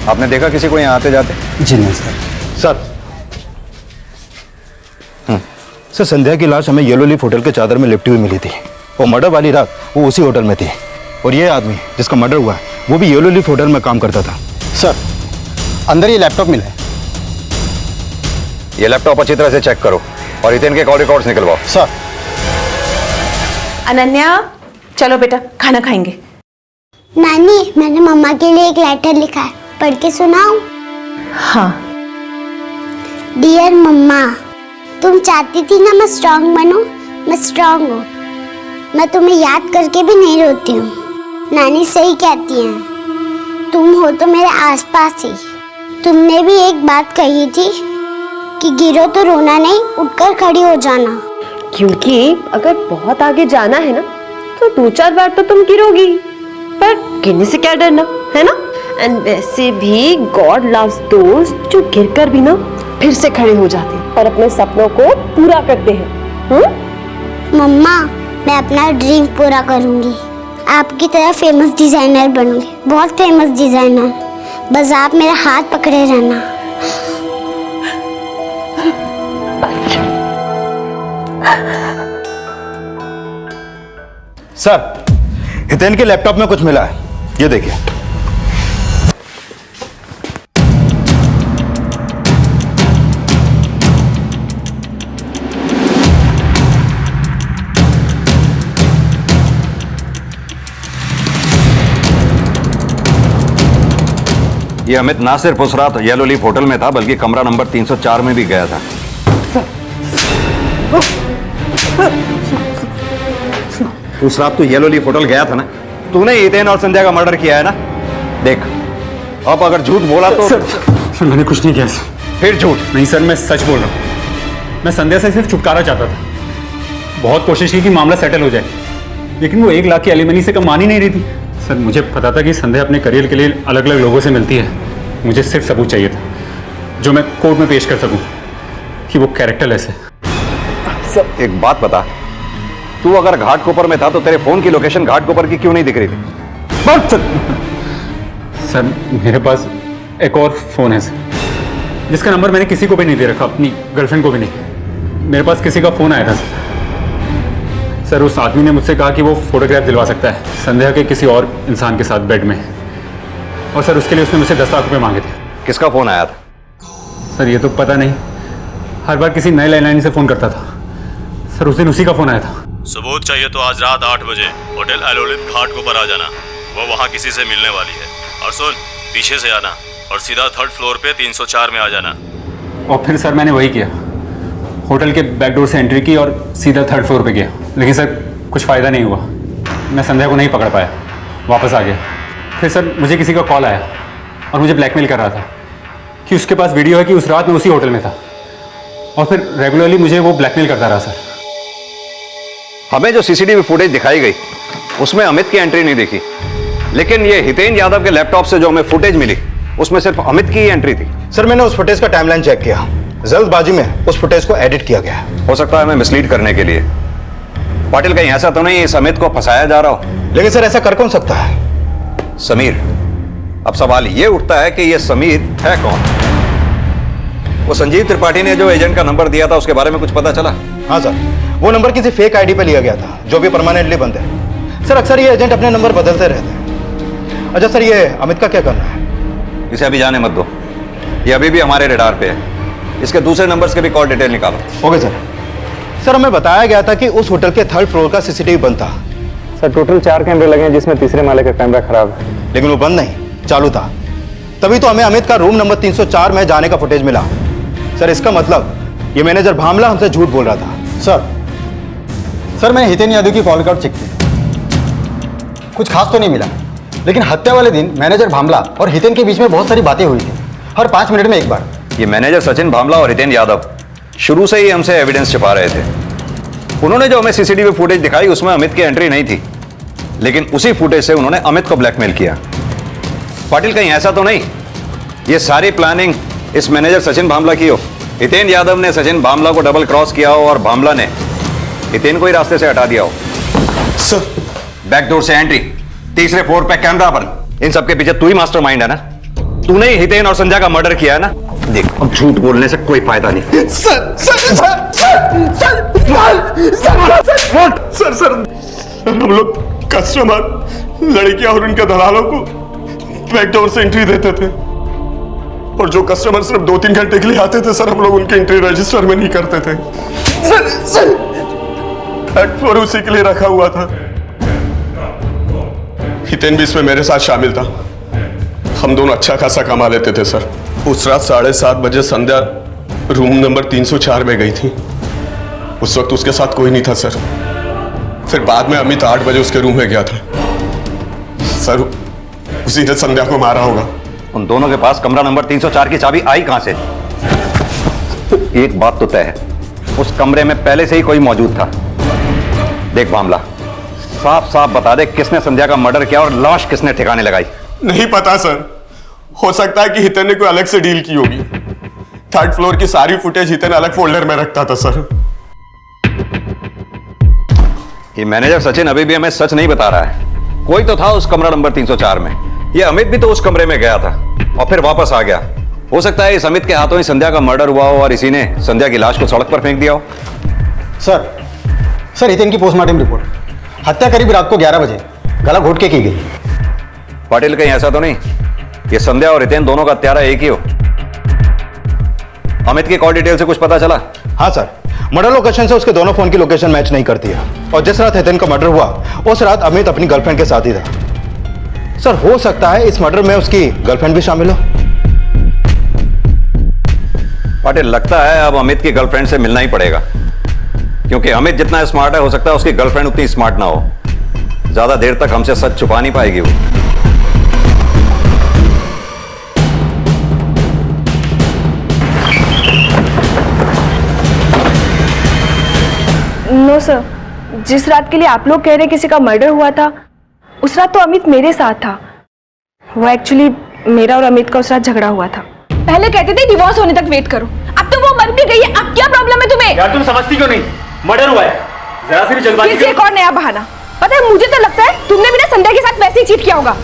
Speaker 5: आपने देखा किसी को यहाँ आते जाते?
Speaker 10: जी नहीं सर।
Speaker 9: सर सर, संध्या की लाश हमें येलो लीफ होटल के चादर में लिपटी हुई मिली थी। वो मर्डर वाली रात वो उसी होटल में थी, और ये आदमी जिसका मर्डर हुआ है वो भी येलो लीफ होटल में काम करता था।
Speaker 10: सर, अंदर ये लैपटॉप मिला है।
Speaker 5: ये लैपटॉप अच्छी तरह से चेक करो और हितेन के कॉल रिकॉर्ड्स निकलवाओ।
Speaker 10: सर।
Speaker 6: अनन्या, चलो बेटा खाना खाएंगे।
Speaker 13: नानी, मैंने मम्मा के लिए एक लेटर लिखा है, पढ़ के सुनाऊं?
Speaker 6: हाँ।
Speaker 13: डियर मम्मा, तुम चाहती थी ना मैं स्ट्रांग बनूं, मैं स्ट्रांग हूँ। मैं तुम्हें याद करके भी नहीं रोती हूँ। नानी सही कहती हैं, तुम हो तो मेरे आसपास ही। तुमने भी एक बात कही थी कि गिरो तो रोना नहीं, उठकर खड़ी हो जाना।
Speaker 3: क्योंकि अगर बहुत आगे जाना है ना तो 2-4 बार तो तुम गिरोगी, पर गिरने से क्या डरना, है ना? एंड वैसे भी गॉड लव्स दोज जो गिरकर भी ना फिर से खड़े हो जाते हैं और अपने सपनों को पूरा करते हैं।
Speaker 13: मम्मा, मैं अपना ड्रीम पूरा करूंगी, आपकी तरह फेमस डिजाइनर बनूंगी, बहुत फेमस डिजाइनर। बस आप मेरा हाथ पकड़े रहना।
Speaker 9: सर, हितेन के लैपटॉप में कुछ मिला है, ये देखिए।
Speaker 5: ये अमित ना सिर्फ उस रात येलो लीफ होटल में था बल्कि कमरा नंबर 304 में भी गया था। उस रात तो येलो लीफ होटल गया था ना? तूने हितेन और संध्या का मर्डर किया है ना? देख, अब अगर झूठ बोला तो
Speaker 8: सर मैंने कुछ नहीं किया सर।
Speaker 5: फिर झूठ?
Speaker 8: नहीं सर, मैं सच बोल रहा हूँ। मैं संध्या से सिर्फ छुटकारा चाहता था। बहुत कोशिश की कि मामला सेटल हो जाए, लेकिन वो 1 लाख की एलिमनी से कम मान ही नहीं रही थी। सर मुझे पता था कि संध्या अपने करियर के लिए अलग अलग लोगों से मिलती है। मुझे सिर्फ सबूत चाहिए था जो मैं कोर्ट में पेश कर सकूं कि वो कैरेक्टरलेस है।
Speaker 5: सर एक बात बता, तू अगर घाटकोपर में था तो तेरे फोन की लोकेशन घाटकोपर की क्यों नहीं दिख रही थी?
Speaker 8: सर मेरे पास एक और फोन है सर, जिसका नंबर मैंने किसी को भी नहीं दे रखा, अपनी गर्लफ्रेंड को भी नहीं। मेरे पास किसी का फोन आया था सर। उस आदमी ने मुझसे कहा कि वो फोटोग्राफ दिलवा सकता है संध्या के किसी और इंसान के साथ बेड में, और सर उसके लिए उसने मुझसे 10 लाख रुपए मांगे थे।
Speaker 5: किसका फोन आया था?
Speaker 8: सर ये तो पता नहीं, हर बार किसी नए लैंडलाइन से फोन करता था। सर उस दिन उसी का फोन आया था।
Speaker 16: सबूत चाहिए तो आज रात 8 बजे होटल एलोलिथ घाटकोपर आ जाना, वो वहाँ किसी से मिलने वाली है। और सुन, पीछे से आना और सीधा 3rd फ्लोर पे 304 में आ जाना।
Speaker 7: और फिर सर मैंने वही किया, होटल के बैक डोर से एंट्री की और सीधा 3rd फ्लोर पे गया। लेकिन सर कुछ फ़ायदा नहीं हुआ, मैं संध्या को नहीं पकड़ पाया, वापस आ गया। फिर सर मुझे किसी का कॉल आया और मुझे ब्लैकमेल कर रहा था कि उसके पास वीडियो है कि उस रात में उसी होटल में था, और फिर रेगुलरली मुझे वो ब्लैकमेल करता रहा। सर
Speaker 5: हमें जो सीसीटीवी फुटेज दिखाई गई उसमें अमित की एंट्री नहीं दिखी, लेकिन ये हितेन यादव के लैपटॉप से जो हमें फुटेज मिली उसमें सिर्फ अमित की ही एंट्री थी।
Speaker 9: सर मैंने उस फुटेज का टाइमलाइन चेक किया, जल्दबाजी में उस फुटेज को एडिट किया गया है।
Speaker 5: हो सकता है हमें मिसलीड करने के लिए। पाटिल कहीं ऐसा तो नहीं इस अमित को फंसाया जा रहा हो?
Speaker 9: लेकिन सर ऐसा कर कौन सकता है?
Speaker 5: समीर। अब सवाल ये उठता है कि ये समीर है कौन? वो संजीव त्रिपाठी ने जो एजेंट का नंबर दिया था उसके बारे में कुछ पता चला?
Speaker 9: हाँ सर, वो नंबर किसी फेक आईडी पे लिया गया था जो भी परमानेंटली बंद है। सर अक्सर ये एजेंट अपने नंबर बदलते रहते हैं। अच्छा सर, ये अमित का क्या करना है?
Speaker 5: इसे अभी जाने मत दो, ये अभी भी हमारे रडार पे है। इसके दूसरे नंबर्स के भी कॉल डिटेल निकालो।
Speaker 9: Okay sir. सर हमें बताया गया था कि उस होटल के 3rd फ्लोर का सीसीटीवी बंद था।
Speaker 8: सर टोटल 4 कैमरे लगे हैं जिसमें तीसरे माले का कैमरा खराब है।
Speaker 9: लेकिन वो बंद नहीं, चालू था। तभी तो हमें अमित का रूम नंबर 304 में जाने का फुटेज मिला। सर इसका मतलब ये मैनेजर भामला हमसे झूठ बोल रहा था।
Speaker 10: सर मैंने हितेन यादव की कॉल रिकॉर्ड चेक की, कुछ खास तो नहीं मिला, लेकिन हत्या वाले दिन मैनेजर भामला और हितेन के बीच में बहुत सारी बातें हुई थी, हर 5 मिनट में एक बार।
Speaker 5: ये मैनेजर सचिन भामला और हितेन यादव शुरू से ही हमसे एविडेंस छिपा रहे थे। उन्होंने जो हमें सीसीटीवी फुटेज दिखाई उसमें अमित की एंट्री नहीं थी, लेकिन उसी फुटेज से उन्होंने अमित को ब्लैकमेल किया। पाटिल कहीं ऐसा तो नहीं ये सारी प्लानिंग इस मैनेजर सचिन भामला की हो? हितेन यादव ने सचिन भामला को डबल क्रॉस किया हो और भामला ने हितेन को ही रास्ते से हटा दिया हो।
Speaker 11: सर
Speaker 5: बैकडोर से एंट्री, तीसरे फ्लोर पे कैमरा बंद, इन सबके पीछे तू ही मास्टरमाइंड है ना? तूने ही हितेन और संध्या का मर्डर किया है ना? देख अब झूठ बोलने से कोई फायदा नहीं।
Speaker 11: सर हम लोग कस्टमर, लड़कियां और उनके दलालों को बैकडोर से एंट्री देते थे, और जो कस्टमर सिर्फ 2-3 घंटे के लिए आते थे सर, हम लोग उनके एंट्री रजिस्टर में नहीं करते थे। सर 3rd फ्लोर उसी के लिए रखा हुआ था। हितेन भी इसमें मेरे साथ शामिल था। हम दोनों अच्छा खासा कमा लेते थे सर। उस रात 7:30 बजे संध्या रूम नंबर 304 में गई थी। उस वक्त उसके साथ कोई नहीं था सर। फिर बाद में अमित 8 बजे उसके रूम में गया था सर, उसी ने संध्या को मारा होगा।
Speaker 5: उन दोनों के पास कमरा नंबर 304 की चाबी आई कहां से? एक बात तो तय है, उस कमरे में पहले से ही कोई मौजूद था। देख भामला, साफ साफ बता दे किसने संध्या का मर्डर किया और लाश किसने ठिकाने लगाई?
Speaker 11: नहीं पता सर, हो सकता है कि हितेन ने कोई अलग से डील की होगी। 3rd फ्लोर की सारी फुटेज हितेन अलग फोल्डर में रखता था सर।
Speaker 5: ये मैनेजर सचिन अभी भी हमें सच नहीं बता रहा है। कोई तो था उस कमरा नंबर 304 में। ये अमित भी तो उस कमरे में गया था और फिर वापस आ गया। हो सकता है इस अमित के हाथों ही संध्या का मर्डर हुआ हो और इसी ने संध्या की लाश को सड़क पर फेंक दिया हो।
Speaker 10: सर हितेन की पोस्टमार्टम रिपोर्ट, हत्या करीब रात को 11 बजे गला घोट के की गई।
Speaker 5: पाटिल कहीं ऐसा तो नहीं ये संध्या और हितेन दोनों का हत्यारा एक ही हो? अमित की कॉल डिटेल से कुछ पता चला?
Speaker 9: हाँ सर, मर्डर लोकेशन से उसके दोनों फोन की लोकेशन मैच नहीं करती है, और जिस रात हितेन का मर्डर हुआ उस रात अमित अपनी गर्लफ्रेंड के साथ ही था। सर हो सकता है इस मर्डर में उसकी गर्लफ्रेंड भी शामिल हो।
Speaker 5: पाटिल लगता है अब अमित की गर्लफ्रेंड से मिलना ही पड़ेगा, क्योंकि अमित जितना स्मार्ट है हो सकता है उसकी गर्लफ्रेंड उतनी स्मार्ट ना हो। ज्यादा देर तक हमसे सच छुपा नहीं पाएगी वो।
Speaker 17: नो सर, जिस रात के लिए आप लोग कह रहे किसी का मर्डर हुआ था उस रात तो अमित मेरे साथ था। वो एक्चुअली मेरा और अमित का उस रात झगड़ा हुआ था। पहले कहते थे डिवोर्स होने तक वेट करो, अब तो वो मर भी गई है, अब क्या प्रॉब्लम है तुम्हें?
Speaker 8: यार तुम समझती क्यों नहीं? मर्डर हुआ है, जरा सी भी जल्दबाजी।
Speaker 17: एक और नया बहाना। पता है मुझे तो लगता है तुमने भी ना संध्या के साथ वैसे ही चीट किया होगा।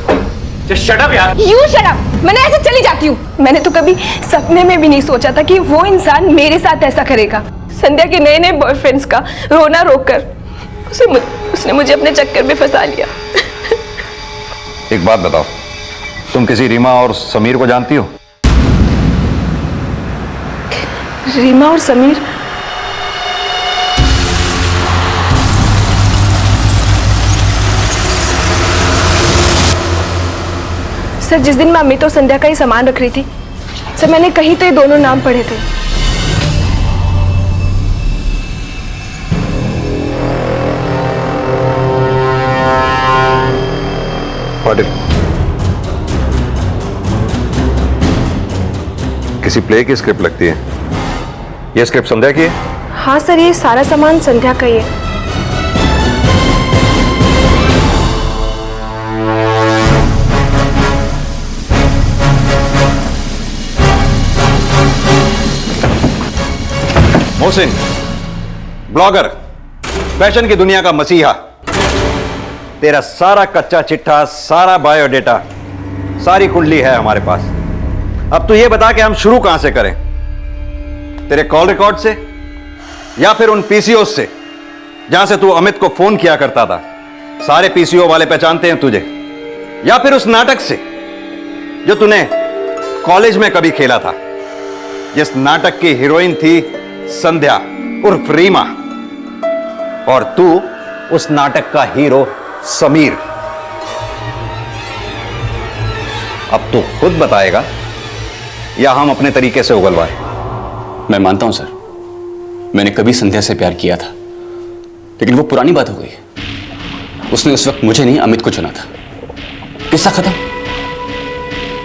Speaker 8: Just shut up यार।
Speaker 17: You shut up। मैंने ऐसे चली जाती हूँ। मैंने तो कभी सपने में भी नहीं सोचा था कि वो इंसान मेरे साथ ऐसा करेगा। संध्या के नए नए बॉयफ्रेंड्स का रोना रोककर उसने मुझे अपने चक्कर में फंसा लिया।
Speaker 5: एक बात बताओ, तुम किसी रीमा और समीर को जानती हो?
Speaker 17: रीमा और समीर? सर जिस दिन मैं अमित और संध्या का ही सामान रख रही थी सर, मैंने कहीं तो ये दोनों नाम पढ़े थे।
Speaker 5: पाटिल, किसी प्ले की स्क्रिप्ट लगती है। ये स्क्रिप्ट संध्या की है?
Speaker 17: हाँ सर, ये सारा सामान संध्या का ही है।
Speaker 5: मोहसिन, ब्लॉगर, फैशन की दुनिया का मसीहा, तेरा सारा कच्चा चिट्ठा, सारा बायोडेटा, सारी कुंडली है हमारे पास। अब तू ये बता कि हम शुरू कहां से करें? तेरे कॉल रिकॉर्ड से या फिर उन पीसीओ से जहां से तू अमित को फोन किया करता था? सारे पीसीओ वाले पहचानते हैं तुझे। या फिर उस नाटक से जो तूने कॉलेज में कभी खेला था, जिस नाटक की हीरोइन थी संध्या उर्फ रीमा, और तू उस नाटक का हीरो समीर। अब तू खुद बताएगा या हम अपने तरीके से उगलवाएं?
Speaker 14: मैं मानता हूं सर, मैंने कभी संध्या से प्यार किया था, लेकिन वो पुरानी बात हो गई। उसने उस वक्त मुझे नहीं अमित को चुना था, किस्सा खत्म।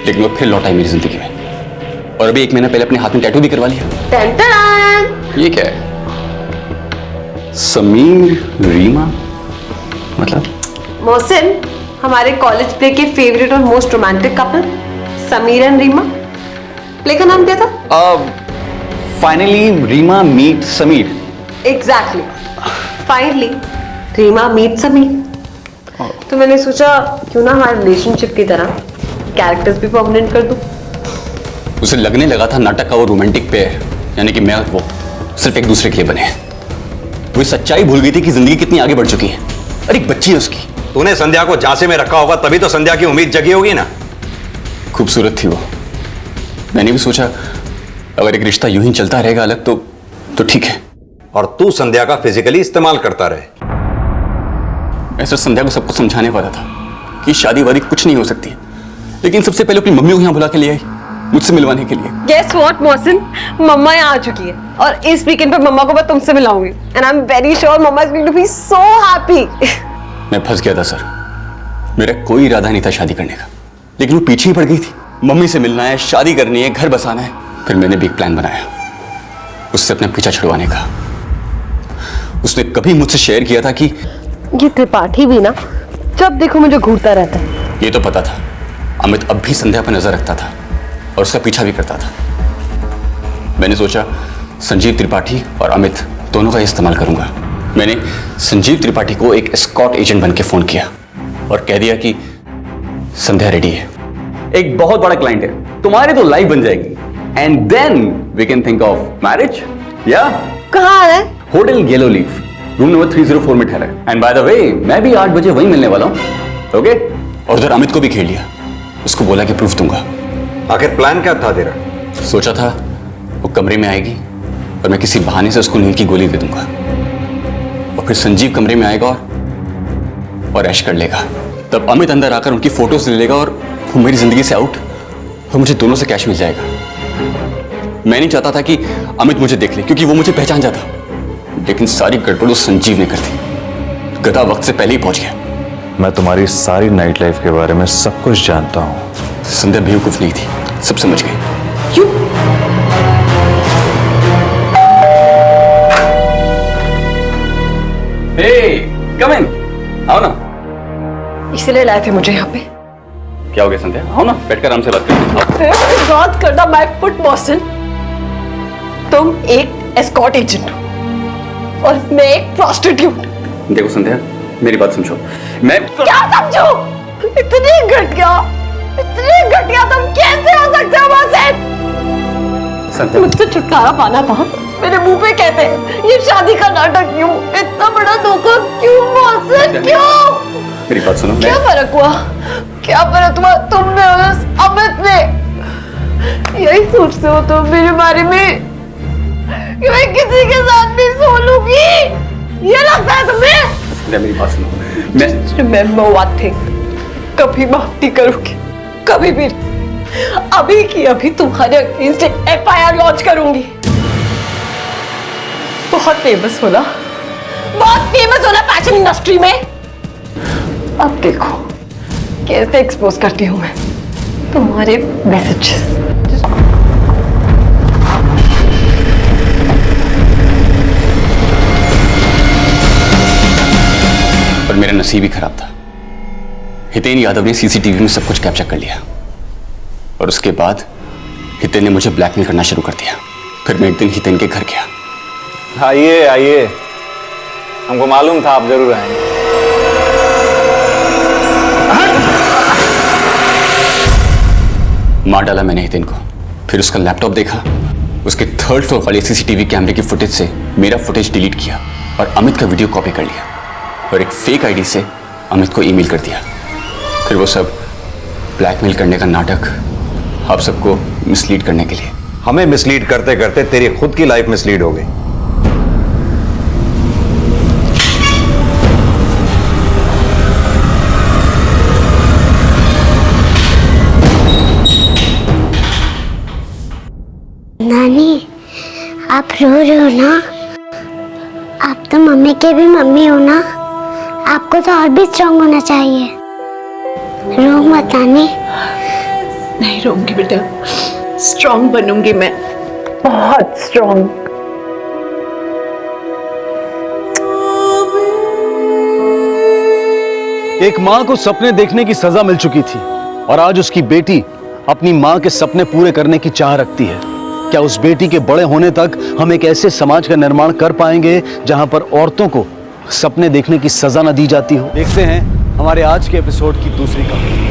Speaker 14: लेकिन वो फिर लौटा मेरी जिंदगी में, और अभी 1 महीना पहले अपने हाथ में टैटू भी करवा लिया। ये क्या है? समीर रीमा मतलब?
Speaker 3: मोहसिन, हमारे कॉलेज प्ले के फेवरेट और most romantic couple Sameer and Reema. Play का नाम क्या था?
Speaker 14: Finally Reema meet Sameer.
Speaker 3: Exactly, finally Reema meet Sameer. तो मैंने सोचा क्यों ना हमारे रिलेशनशिप की तरह कैरेक्टर्स भी परमानेंट कर दूं।
Speaker 14: उसे लगने लगा था नाटक का वो रोमांटिक पेयर, यानी कि मैं और वो सिर्फ एक दूसरे के लिए बने हैं। वो सच्चाई भूल गई थी कि जिंदगी कितनी आगे बढ़ चुकी है। अरे एक बच्ची है उसकी।
Speaker 5: तूने संध्या को झांसे में रखा होगा, तभी तो संध्या की उम्मीद जगी होगी ना।
Speaker 14: खूबसूरत थी वो। मैंने भी सोचा अगर एक रिश्ता यूं ही चलता रहेगा अलग तो ठीक है।
Speaker 5: और तू संध्या का फिजिकली इस्तेमाल करता रहे।
Speaker 14: मैं सिर्फ संध्या को सब कुछ समझाने वाला था कि शादी वादी कुछ नहीं हो सकती, लेकिन सबसे पहले अपनी मम्मी को यहां बुला के ले आई मुझसे मिलवाने के लिए।
Speaker 3: Guess what, मोहसिन, मम्मा यहाँ आ चुकी है और इस वीकेंड पे मम्मा को मैं तुमसे मिलाऊंगी। And I'm very sure mamma is going to be so happy.
Speaker 14: मैं फंस गया था सर, मेरा कोई इरादा नहीं था शादी करने का, लेकिन वो पीछे ही पड़ गई थी। मम्मी से मिलना है, शादी करनी है, घर बसाना है। फिर मैंने भी एक प्लान बनाया उससे अपना पीछा छुड़वाने का। उसने कभी मुझसे शेयर किया था कि
Speaker 3: ये त्रिपाठी भी ना जब देखो मुझे घूरता रहता है।
Speaker 14: ये तो पता था अमित अब भी संध्या पर नजर रखता था और उसका पीछा भी करता था। मैंने सोचा संजीव त्रिपाठी और अमित दोनों का इस्तेमाल करूंगा। मैंने संजीव त्रिपाठी को एक एस्कॉर्ट एजेंट बन के फोन किया और कह दिया कि संध्या रेडी है, एक बहुत बड़ा क्लाइंट है, तुम्हारी तो लाइफ बन जाएगी, and then we can think of marriage. या
Speaker 3: कहाँ है?
Speaker 14: Hotel yellow leaf, room number 304 में ठहरा है। एंड बाय द वे मैं भी 8 बजे वहीं मिलने वाला हूं। ओके? और उधर अमित को भी घेर लिया, उसको बोला कि प्रूफ दूंगा।
Speaker 5: आखिर प्लान क्या था तेरा?
Speaker 14: सोचा था वो कमरे में आएगी और मैं किसी बहाने से उसको नींद की गोली दे दूंगा, और फिर संजीव कमरे में आएगा और ऐश कर लेगा। तब अमित अंदर आकर उनकी फोटोज ले लेगा और वो मेरी जिंदगी से आउट, और मुझे दोनों से कैश मिल जाएगा। मैं नहीं चाहता था कि अमित मुझे देख ले, क्योंकि वो मुझे पहचान जाता, लेकिन सारी गड़बड़ उस संजीव ने कर दी। गधा वक्त से पहले ही पहुंच गया।
Speaker 8: मैं तुम्हारी सारी नाइट लाइफ के बारे में सब कुछ जानता हूँ।
Speaker 14: संध्या बेवकूफ नहीं थी, सब समझ गई।
Speaker 3: क्यों?
Speaker 14: हे, कम इन, आओ ना।
Speaker 3: इसलिए लाए थे मुझे यहाँ पे।
Speaker 14: क्या हो गया संध्या? आओ ना, बैठकर आराम से बात करते हैं।
Speaker 3: बात करना माय फुट मोहसिन। तुम एक एस्कॉर्ट एजेंट हो और मैं एक प्रोस्टिट्यूट।
Speaker 14: देखो संध्या, मेरी बात समझो। मैं
Speaker 3: क्या समझो? इतनी घटिया तुम कैसे हो सकते हो मोहसिन?
Speaker 14: संध्या,
Speaker 3: मुझसे छुटकारा पाना था, मेरे मुंह पे कहते ये शादी का नाटक क्यों, इतना बड़ा धोखा क्यों मोहसिन, क्यों?
Speaker 14: मेरी बात सुनो।
Speaker 3: क्या फर्क हुआ? क्या फर्क हुआ तुमने और उस अमित ने? यही सोचते हो तुम मेरे बारे में कि मैं किसी के साथ भी सो लूंगी? ये लगता है तुम्हें?
Speaker 14: मेरी बात सुनो।
Speaker 3: Just remember one thing, कभी माफ नहीं करोगे, कभी भी अभी की अभी तुम्हारे अगेंस्ट FIR लॉन्च करूंगी। बहुत फेमस हो ना, बहुत फेमस हो ना फैशन इंडस्ट्री में। अब देखो कैसे एक्सपोज करती हूँ मैं तुम्हारे मैसेजेस।
Speaker 14: पर मेरा नसीब ही खराब था। हितेन यादव ने CCTV में सब कुछ कैप्चर कर लिया और उसके बाद हितेन ने मुझे ब्लैकमेल करना शुरू कर दिया। फिर मैं एक दिन हितेन के घर गया।
Speaker 8: आइए आइए, हमको मालूम था आप जरूर आएंगे।
Speaker 14: मार डाला मैंने हितेन को। फिर उसका लैपटॉप देखा, उसके 3rd फ्लोर वाले CCTV कैमरे की फुटेज से मेरा फुटेज डिलीट किया और अमित का वीडियो कॉपी कर लिया और एक फेक आईडी से अमित को ईमेल कर दिया। फिर वो सब ब्लैकमेल करने का नाटक, आप सबको मिसलीड करने के लिए।
Speaker 5: हमें मिसलीड करते करते तेरी खुद की लाइफ मिसलीड हो गई।
Speaker 13: नानी, आप रो रहे हो ना? आप तो मम्मी के भी मम्मी हो ना? आपको तो और भी स्ट्रांग होना चाहिए। रो मत नानी।
Speaker 6: नहीं रोऊंगी बेटा, स्ट्रांग बनूंगी मैं, बहुत स्ट्रांग।
Speaker 1: एक मां को सपने देखने की सजा मिल चुकी थी और आज उसकी बेटी अपनी मां के सपने पूरे करने की चाह रखती है। क्या उस बेटी के बड़े होने तक हम एक ऐसे समाज का निर्माण कर पाएंगे जहां पर औरतों को सपने देखने की सजा न दी जाती हो? देखते हैं हमारे आज के एपिसोड की दूसरी कहानी।